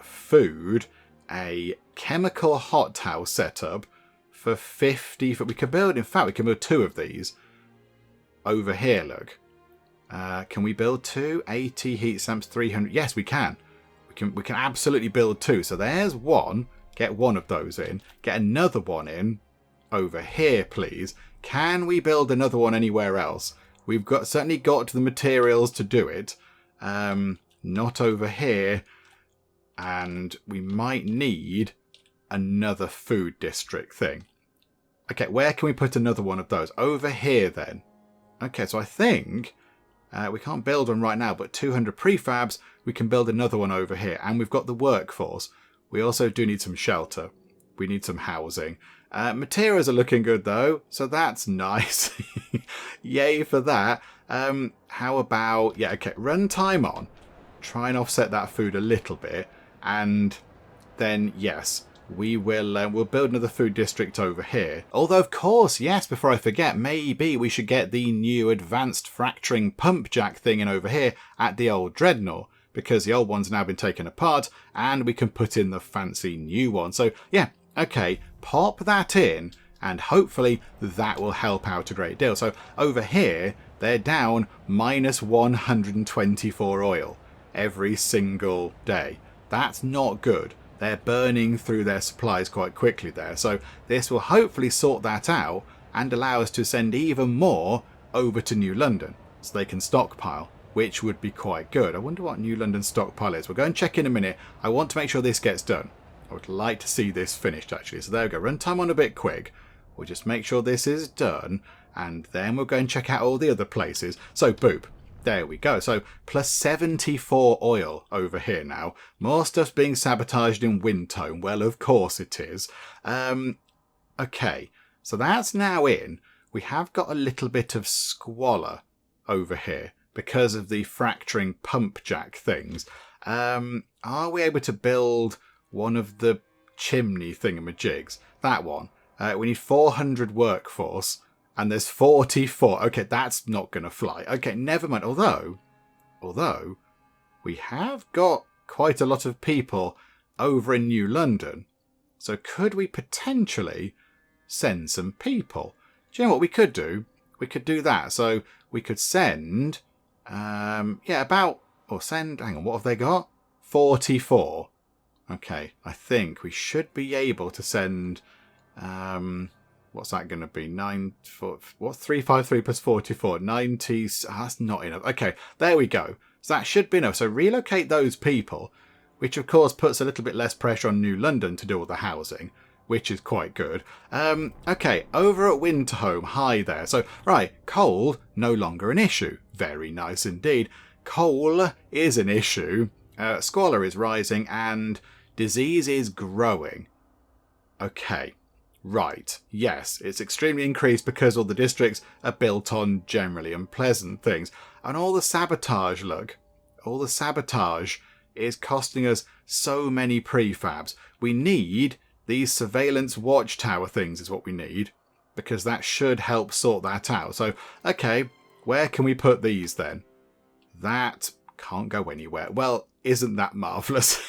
food, a chemical hothouse setup for 50. We can build, in fact, we can build 2 of these over here, look. Can we build 2? 80 heat stamps, 300. Yes, we can. We can absolutely build 2. So there's one. Get one of those in. Get another one in over here, please. Can we build another one anywhere else? We've certainly got the materials to do it. Not over here. And we might need another food district thing. Okay, where can we put another one of those? Over here, then. Okay, so I think we can't build one right now, but 200 prefabs, we can build another one over here. And we've got the workforce. We also do need some shelter. We need some housing. Materials are looking good, though, so that's nice. Yay for that. How about... Yeah, okay, run time on. Try and offset that food a little bit. And then, yes, we'll build another food district over here. Although, of course, yes, before I forget, maybe we should get the new advanced fracturing pump jack thing in over here at the old Dreadnought, because the old one's now been taken apart, and we can put in the fancy new one. So, yeah, okay, pop that in, and hopefully that will help out a great deal. So, over here, they're down minus 124 oil every single day. That's not good. They're burning through their supplies quite quickly there. So this will hopefully sort that out and allow us to send even more over to New London so they can stockpile, which would be quite good. I wonder what New London stockpile is. We'll go and check in a minute. I want to make sure this gets done. I would like to see this finished, actually. So there we go. Run time on a bit quick. We'll just make sure this is done, and then we'll go and check out all the other places. So, boop. There we go. So, plus 74 oil over here now. More stuff's being sabotaged in Winterhome. Well, of course it is. Okay, so that's now in. We have got a little bit of squalor over here because of the fracturing pump jack things. Are we able to build one of the chimney thingamajigs? That one. We need 400 workforce. And there's 44. Okay, that's not going to fly. Okay, never mind. Although, we have got quite a lot of people over in New London. So could we potentially send some people? Do you know what we could do? We could do that. So we could send, hang on, what have they got? 44. Okay, I think we should be able to send, what's that going to be? 353 plus 44? 90. That's not enough. Okay, there we go. So that should be enough. So relocate those people, which of course puts a little bit less pressure on New London to do all the housing, which is quite good. Okay, over at Winterhome, hi there. So, right, coal, no longer an issue. Very nice indeed. Coal is an issue. Squalor is rising, and disease is growing. Okay. Right, yes, it's extremely increased because all the districts are built on generally unpleasant things. And all the sabotage, look, all the sabotage is costing us so many prefabs. We need these surveillance watchtower things is what we need, because that should help sort that out. So, okay, where can we put these then? That can't go anywhere. Well, isn't that marvellous?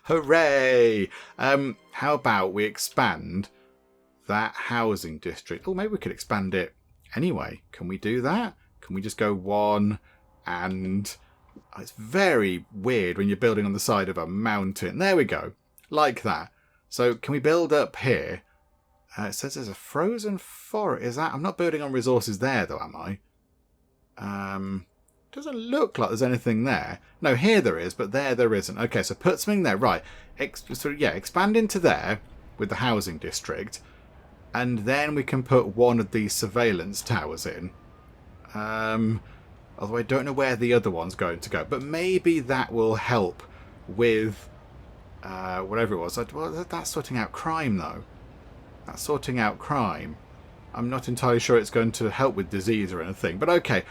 Hooray! How about we expand that housing district? Oh, maybe we could expand it anyway. Can we do that? Can we just go one and... It's very weird when you're building on the side of a mountain. There we go. Like that. So can we build up here? It says there's a frozen forest. Is that... I'm not building on resources there though, am I? Doesn't look like there's anything there. No, here there is, but there isn't. Okay, so put something there. Right. Expand into there with the housing district. And then we can put one of these surveillance towers in. Although I don't know where the other one's going to go. But maybe that will help with whatever it was. Well, that's sorting out crime, though. That's sorting out crime. I'm not entirely sure it's going to help with disease or anything. But okay.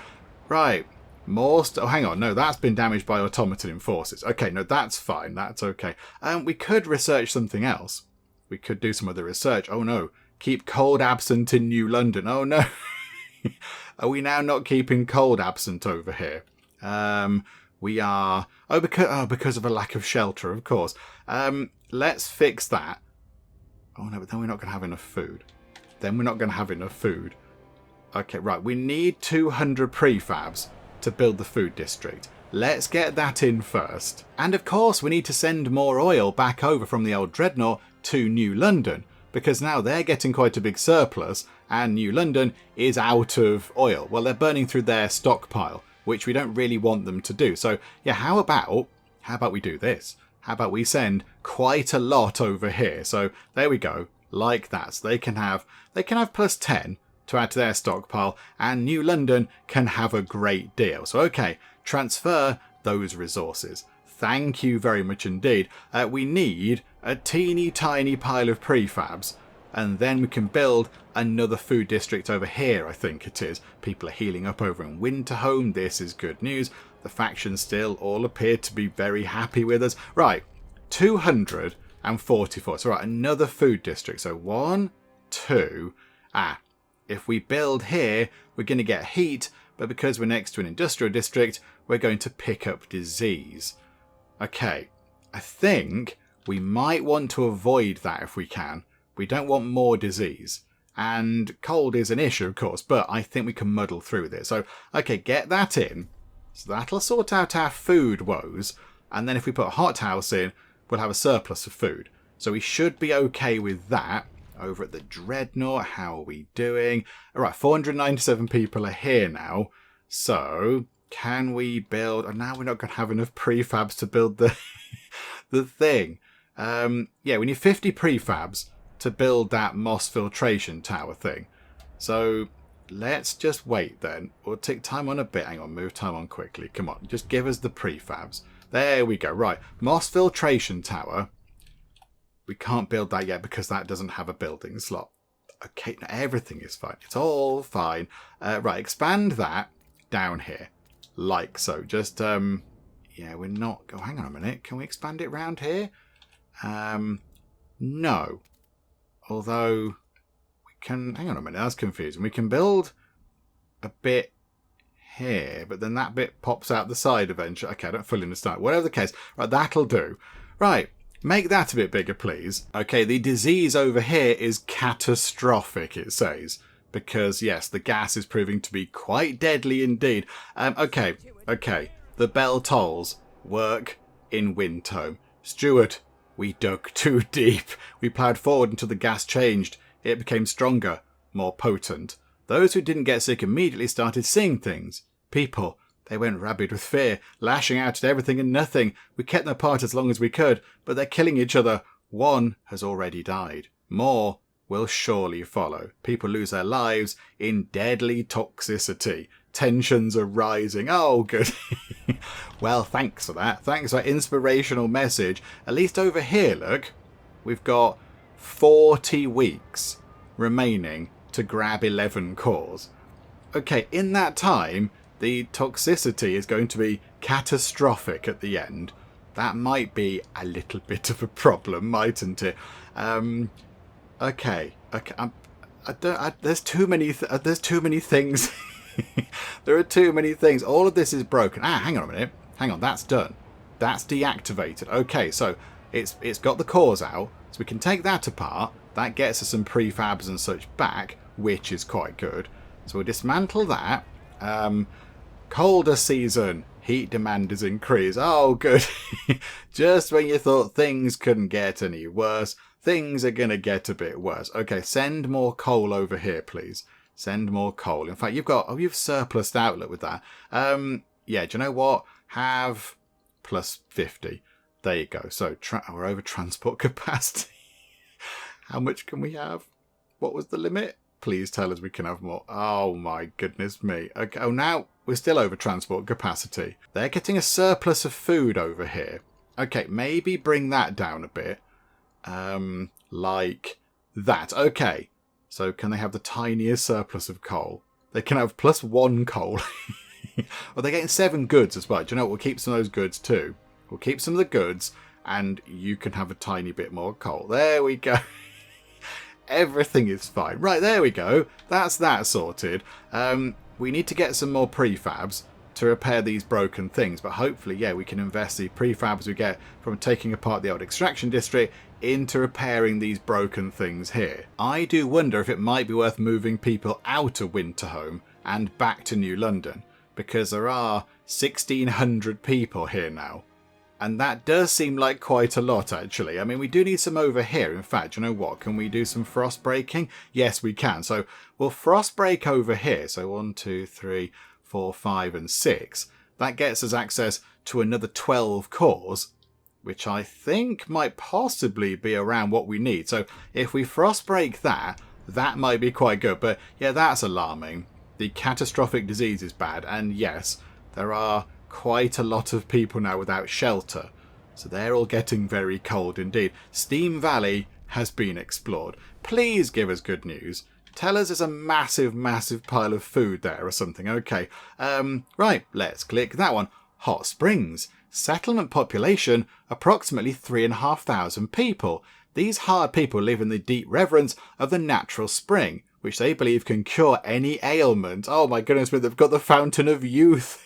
Right. More oh, hang on. No, that's been damaged by automaton enforcers. Okay, no, that's fine. That's okay. We could research something else. We could do some other research. Oh, no. Keep cold absent in New London. Oh, no. Are we now not keeping cold absent over here? We are... because of a lack of shelter, of course. Let's fix that. Oh, no, but then we're not going to have enough food. Okay, right. We need 200 prefabs to build the food district. Let's get that in first. And of course, we need to send more oil back over from the old Dreadnought to New London, because now they're getting quite a big surplus and New London is out of oil. Well, they're burning through their stockpile, which we don't really want them to do. So yeah, how about we do this? How about we send quite a lot over here? So there we go, like that. So they can have plus 10 to add to their stockpile, and New London can have a great deal. So okay, transfer those resources. Thank you very much indeed. We need a teeny tiny pile of prefabs, and then we can build another food district over here, I think it is. People are healing up over in Winterhome. This is good news. The factions still all appear to be very happy with us. Right, 244. So right, another food district. So 1, 2, if we build here, we're going to get heat, but because we're next to an industrial district, we're going to pick up disease. Okay, I think we might want to avoid that if we can. We don't want more disease. And cold is an issue, of course, but I think we can muddle through with it. So, okay, get that in. So that'll sort out our food woes. And then if we put a hothouse in, we'll have a surplus of food. So we should be okay with that. Over at the Dreadnought, how are we doing? Alright, 497 people are here now. So, can we build... Oh, now we're not going to have enough prefabs to build the the thing. Yeah, we need 50 prefabs to build that moss filtration tower thing. So, let's just wait then. We'll take time on a bit. Hang on, move time on quickly. Come on, just give us the prefabs. There we go. Right, moss filtration tower. We can't build that yet because that doesn't have a building slot. Okay, now everything is fine. It's all fine. Right, expand that down here. Like so. Just, yeah, we're not... Oh, hang on a minute. Can we expand it round here? No. Although, we can... Hang on a minute, that's confusing. We can build a bit here, but then that bit pops out the side eventually. Okay, I don't fully understand. Whatever the case. Right, that'll do. Right. Make that a bit bigger, please. Okay, the disease over here is catastrophic, it says. Because, yes, the gas is proving to be quite deadly indeed. Okay. The bell tolls work in Winterhome. Steward, we dug too deep. We ploughed forward until the gas changed. It became stronger, more potent. Those who didn't get sick immediately started seeing things. People... They went rabid with fear, lashing out at everything and nothing. We kept them apart as long as we could, but they're killing each other. One has already died. More will surely follow. People lose their lives in deadly toxicity. Tensions are rising. Oh, good. Well, thanks for that. Thanks for that inspirational message. At least over here, look, we've got 40 weeks remaining to grab 11 cores. Okay, in that time... The toxicity is going to be catastrophic at the end. That might be a little bit of a problem, mightn't it? Okay. There's too many things. There are too many things. All of this is broken. Hang on a minute. Hang on, that's done. That's deactivated. Okay, so it's got the cores out, so we can take that apart. That gets us some prefabs and such back, which is quite good. So we'll dismantle that. Colder season. Heat demand is increased. Oh, good. Just when you thought things couldn't get any worse, things are going to get a bit worse. Okay, send more coal over here, please. Send more coal. In fact, you've surplus outlet with that. Yeah, do you know what? Have plus 50. There you go. So we're over transport capacity. How much can we have? What was the limit? Please tell us we can have more. Oh my goodness me. Okay. Oh, now we're still over transport capacity. They're getting a surplus of food over here. Okay, maybe bring that down a bit. Like that. Okay. So can they have the tiniest surplus of coal? They can have +1 coal. Well, they're getting 7 goods as well. Do you know what? We'll keep some of those goods too. We'll keep some of the goods and you can have a tiny bit more coal. There we go. Everything is fine. Right, there we go. That's that sorted. We need to get some more prefabs to repair these broken things. But hopefully, yeah, we can invest the prefabs we get from taking apart the old extraction district into repairing these broken things here. I do wonder if it might be worth moving people out of Winterhome and back to New London, because there are 1,600 people here now. And that does seem like quite a lot, actually. I mean, we do need some over here. In fact, you know what? Can we do some frost breaking? Yes, we can. So we'll frost break over here. So 1, 2, 3, 4, 5, and 6. That gets us access to another 12 cores, which I think might possibly be around what we need. So if we frost break that, that might be quite good. But yeah, that's alarming. The catastrophic disease is bad. And yes, there are quite a lot of people now without shelter, so they're all getting very cold indeed. Steam Valley has been explored. Please give us good news. Tell us there's a massive pile of food there or something. Okay, right, let's click that one. Hot Springs. Settlement population approximately 3,500 people. These hard people live in the deep reverence of the natural spring, which they believe can cure any ailment. Oh my goodness, they've got the Fountain of Youth.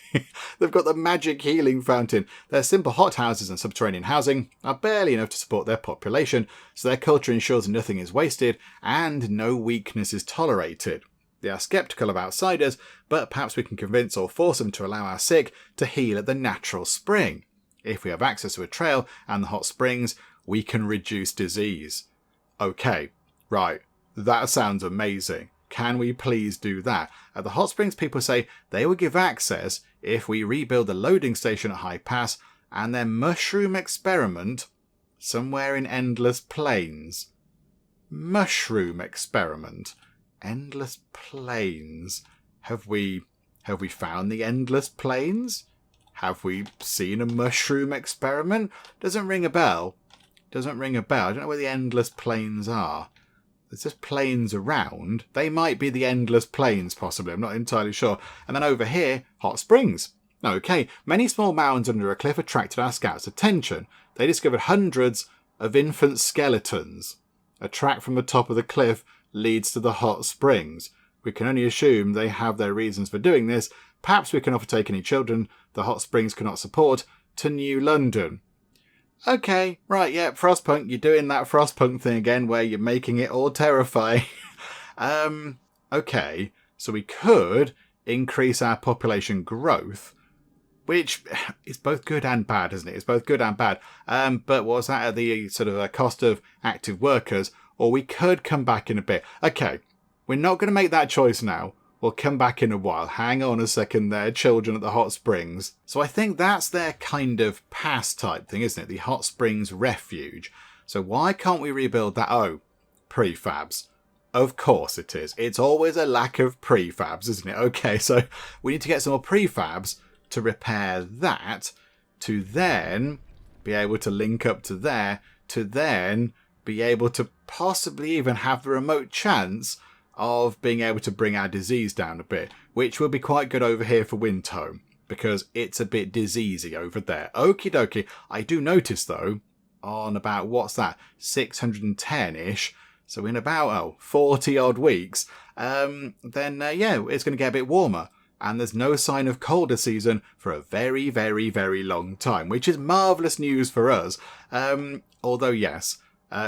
They've got the magic healing fountain. Their simple hothouses and subterranean housing are barely enough to support their population, so their culture ensures nothing is wasted and no weakness is tolerated. They are sceptical of outsiders, but perhaps we can convince or force them to allow our sick to heal at the natural spring. If we have access to a trail and the hot springs, we can reduce disease. Okay, right. That sounds amazing. Can we please do that? At the hot springs, people say they will give access if we rebuild the loading station at High Pass and their mushroom experiment somewhere in Endless Plains. Mushroom experiment. Endless Plains. Have we found the Endless Plains? Have we seen a mushroom experiment? Doesn't ring a bell. Doesn't ring a bell. I don't know where the Endless Plains are. There's just plains around. They might be the Endless Plains, possibly. I'm not entirely sure. And then over here, hot springs. Okay, many small mounds under a cliff attracted our scouts' attention. They discovered hundreds of infant skeletons. A track from the top of the cliff leads to the hot springs. We can only assume they have their reasons for doing this. Perhaps we can offer take any children the hot springs cannot support to New London. Okay, right, yeah, Frostpunk, you're doing that Frostpunk thing again where you're making it all terrifying. Okay, so we could increase our population growth, which is both good and bad, isn't it? It's both good and bad. But was that at the sort of cost of active workers? Or we could come back in a bit. Okay, we're not going to make that choice now. We'll come back in a while. Hang on a second there, children at the hot springs. So I think that's their kind of pass type thing, isn't it? The hot springs refuge. So why can't we rebuild that? Oh, prefabs. Of course it is. It's always a lack of prefabs, isn't it? Okay, so we need to get some more prefabs to repair that, to then be able to link up to there, to then be able to possibly even have the remote chance of being able to bring our disease down a bit, which will be quite good over here for Winterhome, because it's a bit diseasey over there. Okie dokie. I do notice, though, on about, what's that, 610-ish, so in about, 40-odd weeks, then, yeah, it's going to get a bit warmer. and there's no sign of colder season for a very, very, very long time, which is marvellous news for us. Although, yes,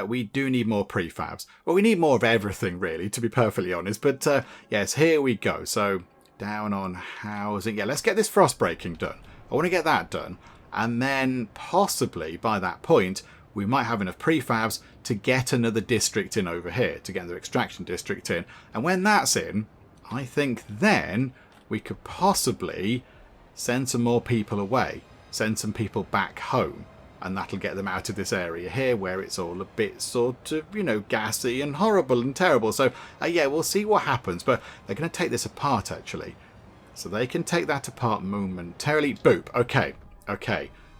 we do need more prefabs. Well, we need more of everything, really, to be perfectly honest. But, yes, here we go. So, down on housing. Yeah, let's get this frostbreaking done. I want to get that done. And then, possibly, by that point, we might have enough prefabs to get another district in over here, to get another extraction district in. And when that's in, I think then we could possibly send some more people away, send some people back home, and that'll get them out of this area here where it's all a bit sort of, you know, gassy and horrible and terrible. So, yeah, we'll see what happens, but they're going to take this apart, actually. So they can take that apart momentarily. Boop. Okay.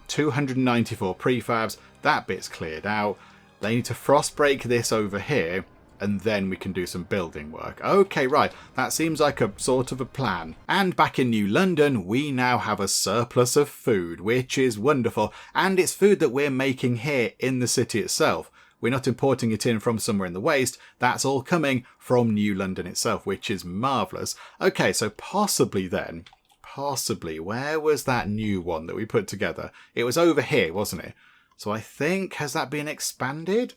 294 prefabs. That bit's cleared out. They need to frost break this over here, and then we can do some building work. Okay, right. That seems like a sort of a plan. And back in New London, we now have a surplus of food, which is wonderful. And it's food that we're making here in the city itself. We're not importing it in from somewhere in the waste. That's all coming from New London itself, which is marvellous. Okay, so possibly, where was that new one that we put together? It was over here, wasn't it? So I think, has that been expanded?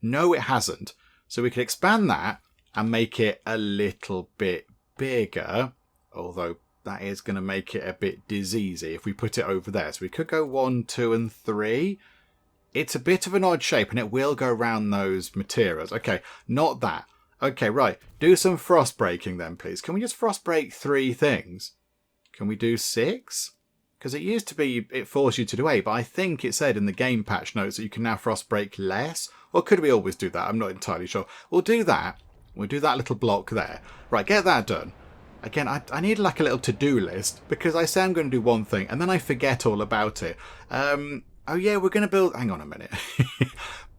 No, it hasn't. So we could expand that and make it a little bit bigger. Although that is going to make it a bit diseasy if we put it over there. So we could go 1, 2, and 3. It's a bit of an odd shape and it will go around those materials. Okay, not that. Okay, right. Do some frost breaking then, please. Can we just frost break 3 things? Can we do 6? Because it used to be it forced you to do 8, but I think it said in the game patch notes that you can now frost break less. Or could we always do that? I'm not entirely sure. We'll do that. We'll do that little block there. Right, get that done. Again, I need like a little to-do list because I say I'm going to do one thing and then I forget all about it. Oh yeah, we're going to build... Hang on a minute.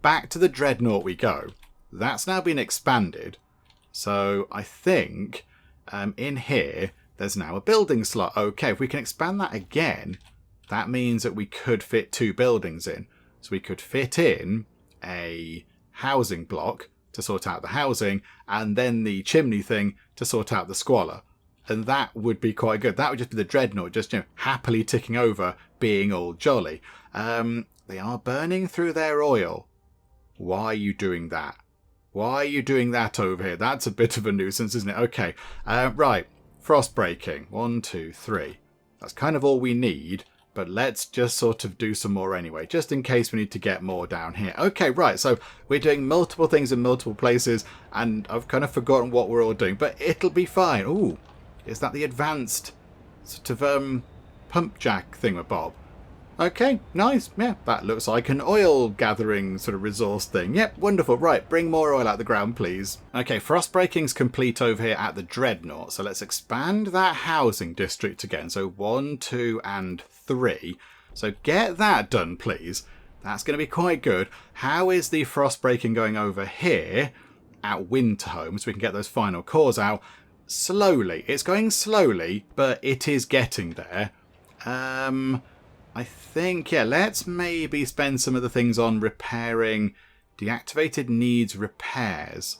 Back to the Dreadnought we go. That's now been expanded. So I think in here... there's now a building slot. Okay, if we can expand that again, that means that we could fit 2 buildings in. So we could fit in a housing block to sort out the housing, and then the chimney thing to sort out the squalor. And that would be quite good. That would just be the Dreadnought, just, you know, happily ticking over, being all jolly. They are burning through their oil. Why are you doing that? Why are you doing that over here? That's a bit of a nuisance, isn't it? Okay, right. Frost breaking. 1, 2, 3. That's kind of all we need, but let's just sort of do some more anyway, just in case we need to get more down here. Okay, right, so we're doing multiple things in multiple places, and I've kind of forgotten what we're all doing, but it'll be fine. Ooh, is that the advanced sort of pump jack thingamabob? Okay, nice. Yeah, that looks like an oil gathering sort of resource thing. Yep, wonderful. Right, bring more oil out the ground, please. Okay, frost breaking's complete over here at the Dreadnought. So let's expand that housing district again. So 1, 2, and 3. So get that done, please. That's going to be quite good. How is the frost breaking going over here at Winterhome so we can get those final cores out? Slowly. It's going slowly, but it is getting there. I think, yeah, let's maybe spend some of the things on repairing. Deactivated needs repairs.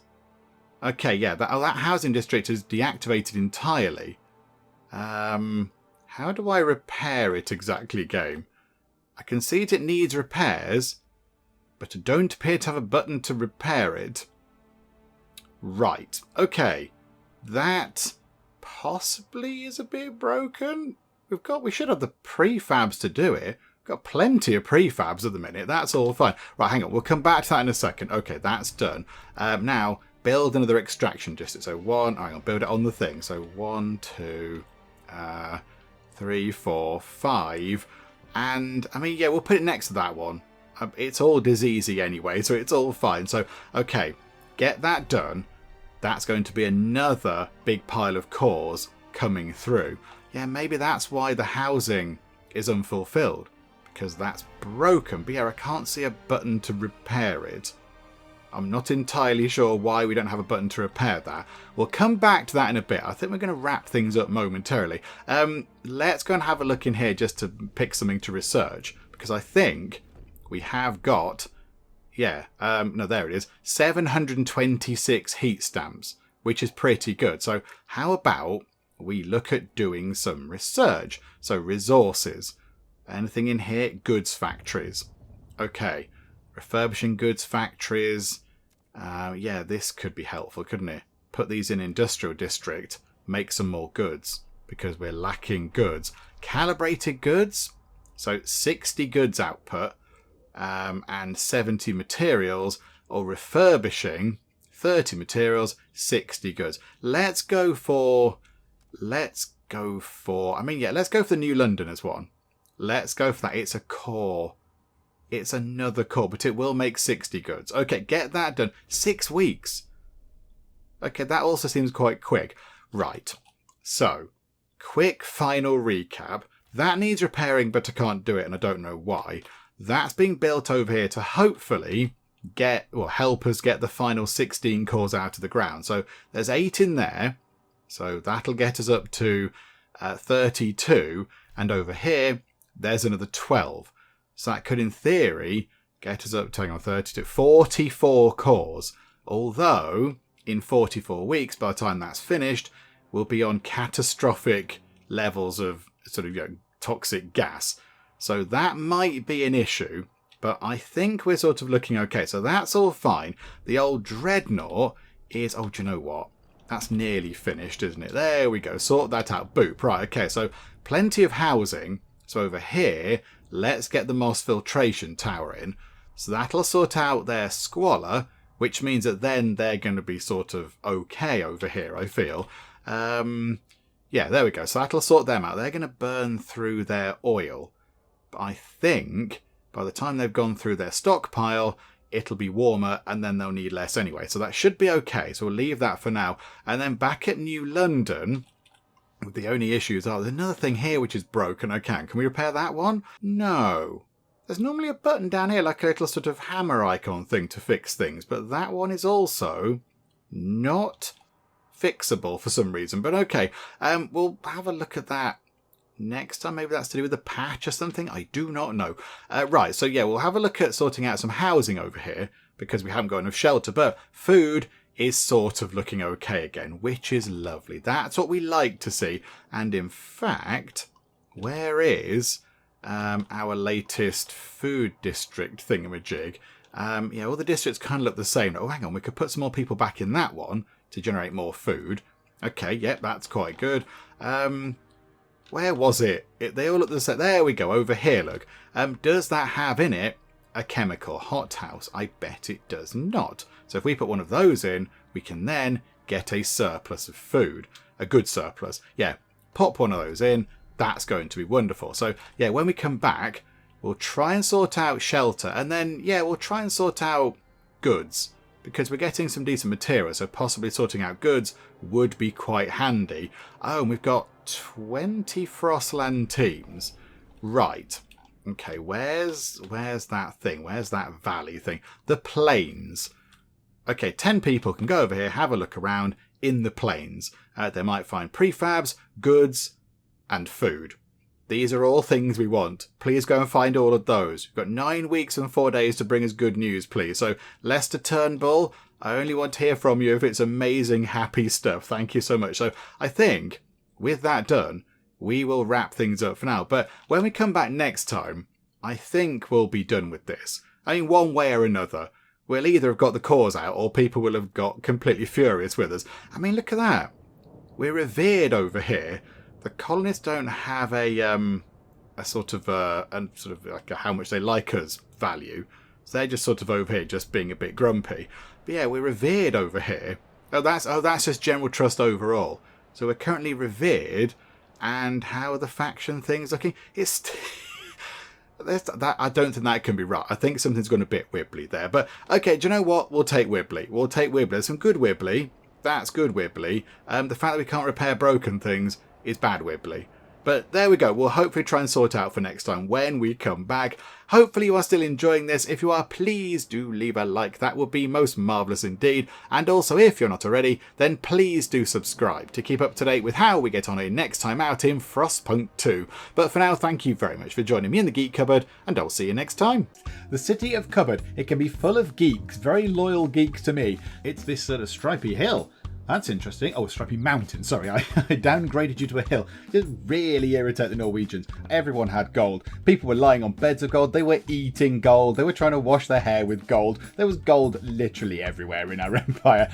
Okay, yeah, that housing district is deactivated entirely. How do I repair it exactly, game? I can see it needs repairs, but I don't appear to have a button to repair it. Right, okay. That possibly is a bit broken. We should have the prefabs to do it. We've got plenty of prefabs at the minute. That's all fine. Right, hang on. We'll come back to that in a second. Okay, that's done. Now, build another extraction district. So hang on, build it on the thing. So 1, 2, 3, 4, 5. And, I mean, yeah, we'll put it next to that one. It's all diseasey anyway, so it's all fine. So, okay, get that done. That's going to be another big pile of cores coming through. Yeah, maybe that's why the housing is unfulfilled, because that's broken. But yeah, I can't see a button to repair it. I'm not entirely sure why we don't have a button to repair that. We'll come back to that in a bit. I think we're going to wrap things up momentarily. Let's go and have a look in here just to pick something to research, because I think we have got, yeah, no, there it is, 726 heat stamps. which is pretty good. So how about we look at doing some research? So resources. Anything in here? Goods factories. Okay. Refurbishing goods factories. Yeah, this could be helpful, couldn't it? Put these in industrial district. Make some more goods because we're lacking goods. Calibrated goods. So 60 goods output and 70 materials, or refurbishing 30 materials, 60 goods. Let's go for let's go for the New Londoners one. Let's go for that. It's a core. It's another core, but it will make 60 goods. Okay, get that done. 6 weeks. Okay, that also seems quite quick. Right. So, quick final recap. That needs repairing, but I can't do it, and I don't know why. That's being built over here to hopefully help us get the final 16 cores out of the ground. So there's 8 in there. So that'll get us up to 32. And over here, there's another 12. So that could, in theory, get us up to 44 cores. Although, in 44 weeks, by the time that's finished, we'll be on catastrophic levels of toxic gas. So that might be an issue. But I think we're sort of looking okay. So that's all fine. The old dreadnought is... Oh, do you know what? That's nearly finished, isn't it? There we go. Sort that out. Boop. Right, okay. So plenty of housing. So over here, let's get the moss filtration tower in. So that'll sort out their squalor, which means that then they're going to be sort of okay over here, I feel. Yeah, there we go. So that'll sort them out. They're going to burn through their oil. But I think... by the time they've gone through their stockpile, it'll be warmer and then they'll need less anyway. So that should be okay. So we'll leave that for now. And then back at New London, the only issues are there's another thing here which is broken. Can we repair that one? No. There's normally a button down here, like a little sort of hammer icon thing to fix things. But that one is also not fixable for some reason. But okay, we'll have a look at that next time. Maybe that's to do with the patch or something. I do not know. Right, so yeah, we'll have a look at sorting out some housing over here because we haven't got enough shelter. But food is sort of looking okay again, which is lovely. That's what we like to see. And in fact, where is our latest food district thingamajig? Yeah, all the districts kind of look the same. Oh, hang on, we could put some more people back in that one to generate more food. Okay, yep, that's quite good. Where was it? They all look the same. There we go, over here, look. Does that have in it a chemical hothouse? I bet it does not. So if we put one of those in, we can then get a surplus of food. A good surplus. Yeah, pop one of those in. That's going to be wonderful. So, yeah, when we come back, we'll try and sort out shelter. And then, yeah, we'll try and sort out goods. Because we're getting some decent material, so possibly sorting out goods would be quite handy. Oh, and we've got 20 Frostland teams. Right. Okay, where's that thing? Where's that valley thing? The plains. Okay, 10 people can go over here, have a look around in the plains. They might find prefabs, goods, and food. These are all things we want. Please go and find all of those. We've got 9 weeks and 4 days to bring us good news, please. So, Lester Turnbull, I only want to hear from you if it's amazing, happy stuff. Thank you so much. So, I think, with that done, we will wrap things up for now. But when we come back next time, I think we'll be done with this. I mean, one way or another. We'll either have got the cores out or people will have got completely furious with us. I mean, look at that. We're revered over here. The colonists don't have a sort of like a how much they like us value. So they're just sort of over here just being a bit grumpy. But yeah, we're revered over here. Oh, that's just general trust overall. So we're currently revered. And how are the faction things looking? It's... I don't think that can be right. I think something's gone a bit wibbly there. But, okay, do you know what? We'll take wibbly. We'll take wibbly. There's some good wibbly. That's good wibbly. The fact that we can't repair broken things is bad wibbly. But there we go. We'll hopefully try and sort out for next time when we come back. Hopefully you are still enjoying this. If you are, please do leave a like. That would be most marvellous indeed. And also, if you're not already, then please do subscribe to keep up to date with how we get on a next time out in Frostpunk 2. But for now, thank you very much for joining me in the Geek Cupboard, and I'll see you next time. The city of Cupboard, it can be full of geeks, very loyal geeks to me. It's this sort of stripy hill. That's interesting. Oh, Stripey Mountain. Sorry, I downgraded you to a hill. Just really irritate the Norwegians. Everyone had gold. People were lying on beds of gold. They were eating gold. They were trying to wash their hair with gold. There was gold literally everywhere in our empire.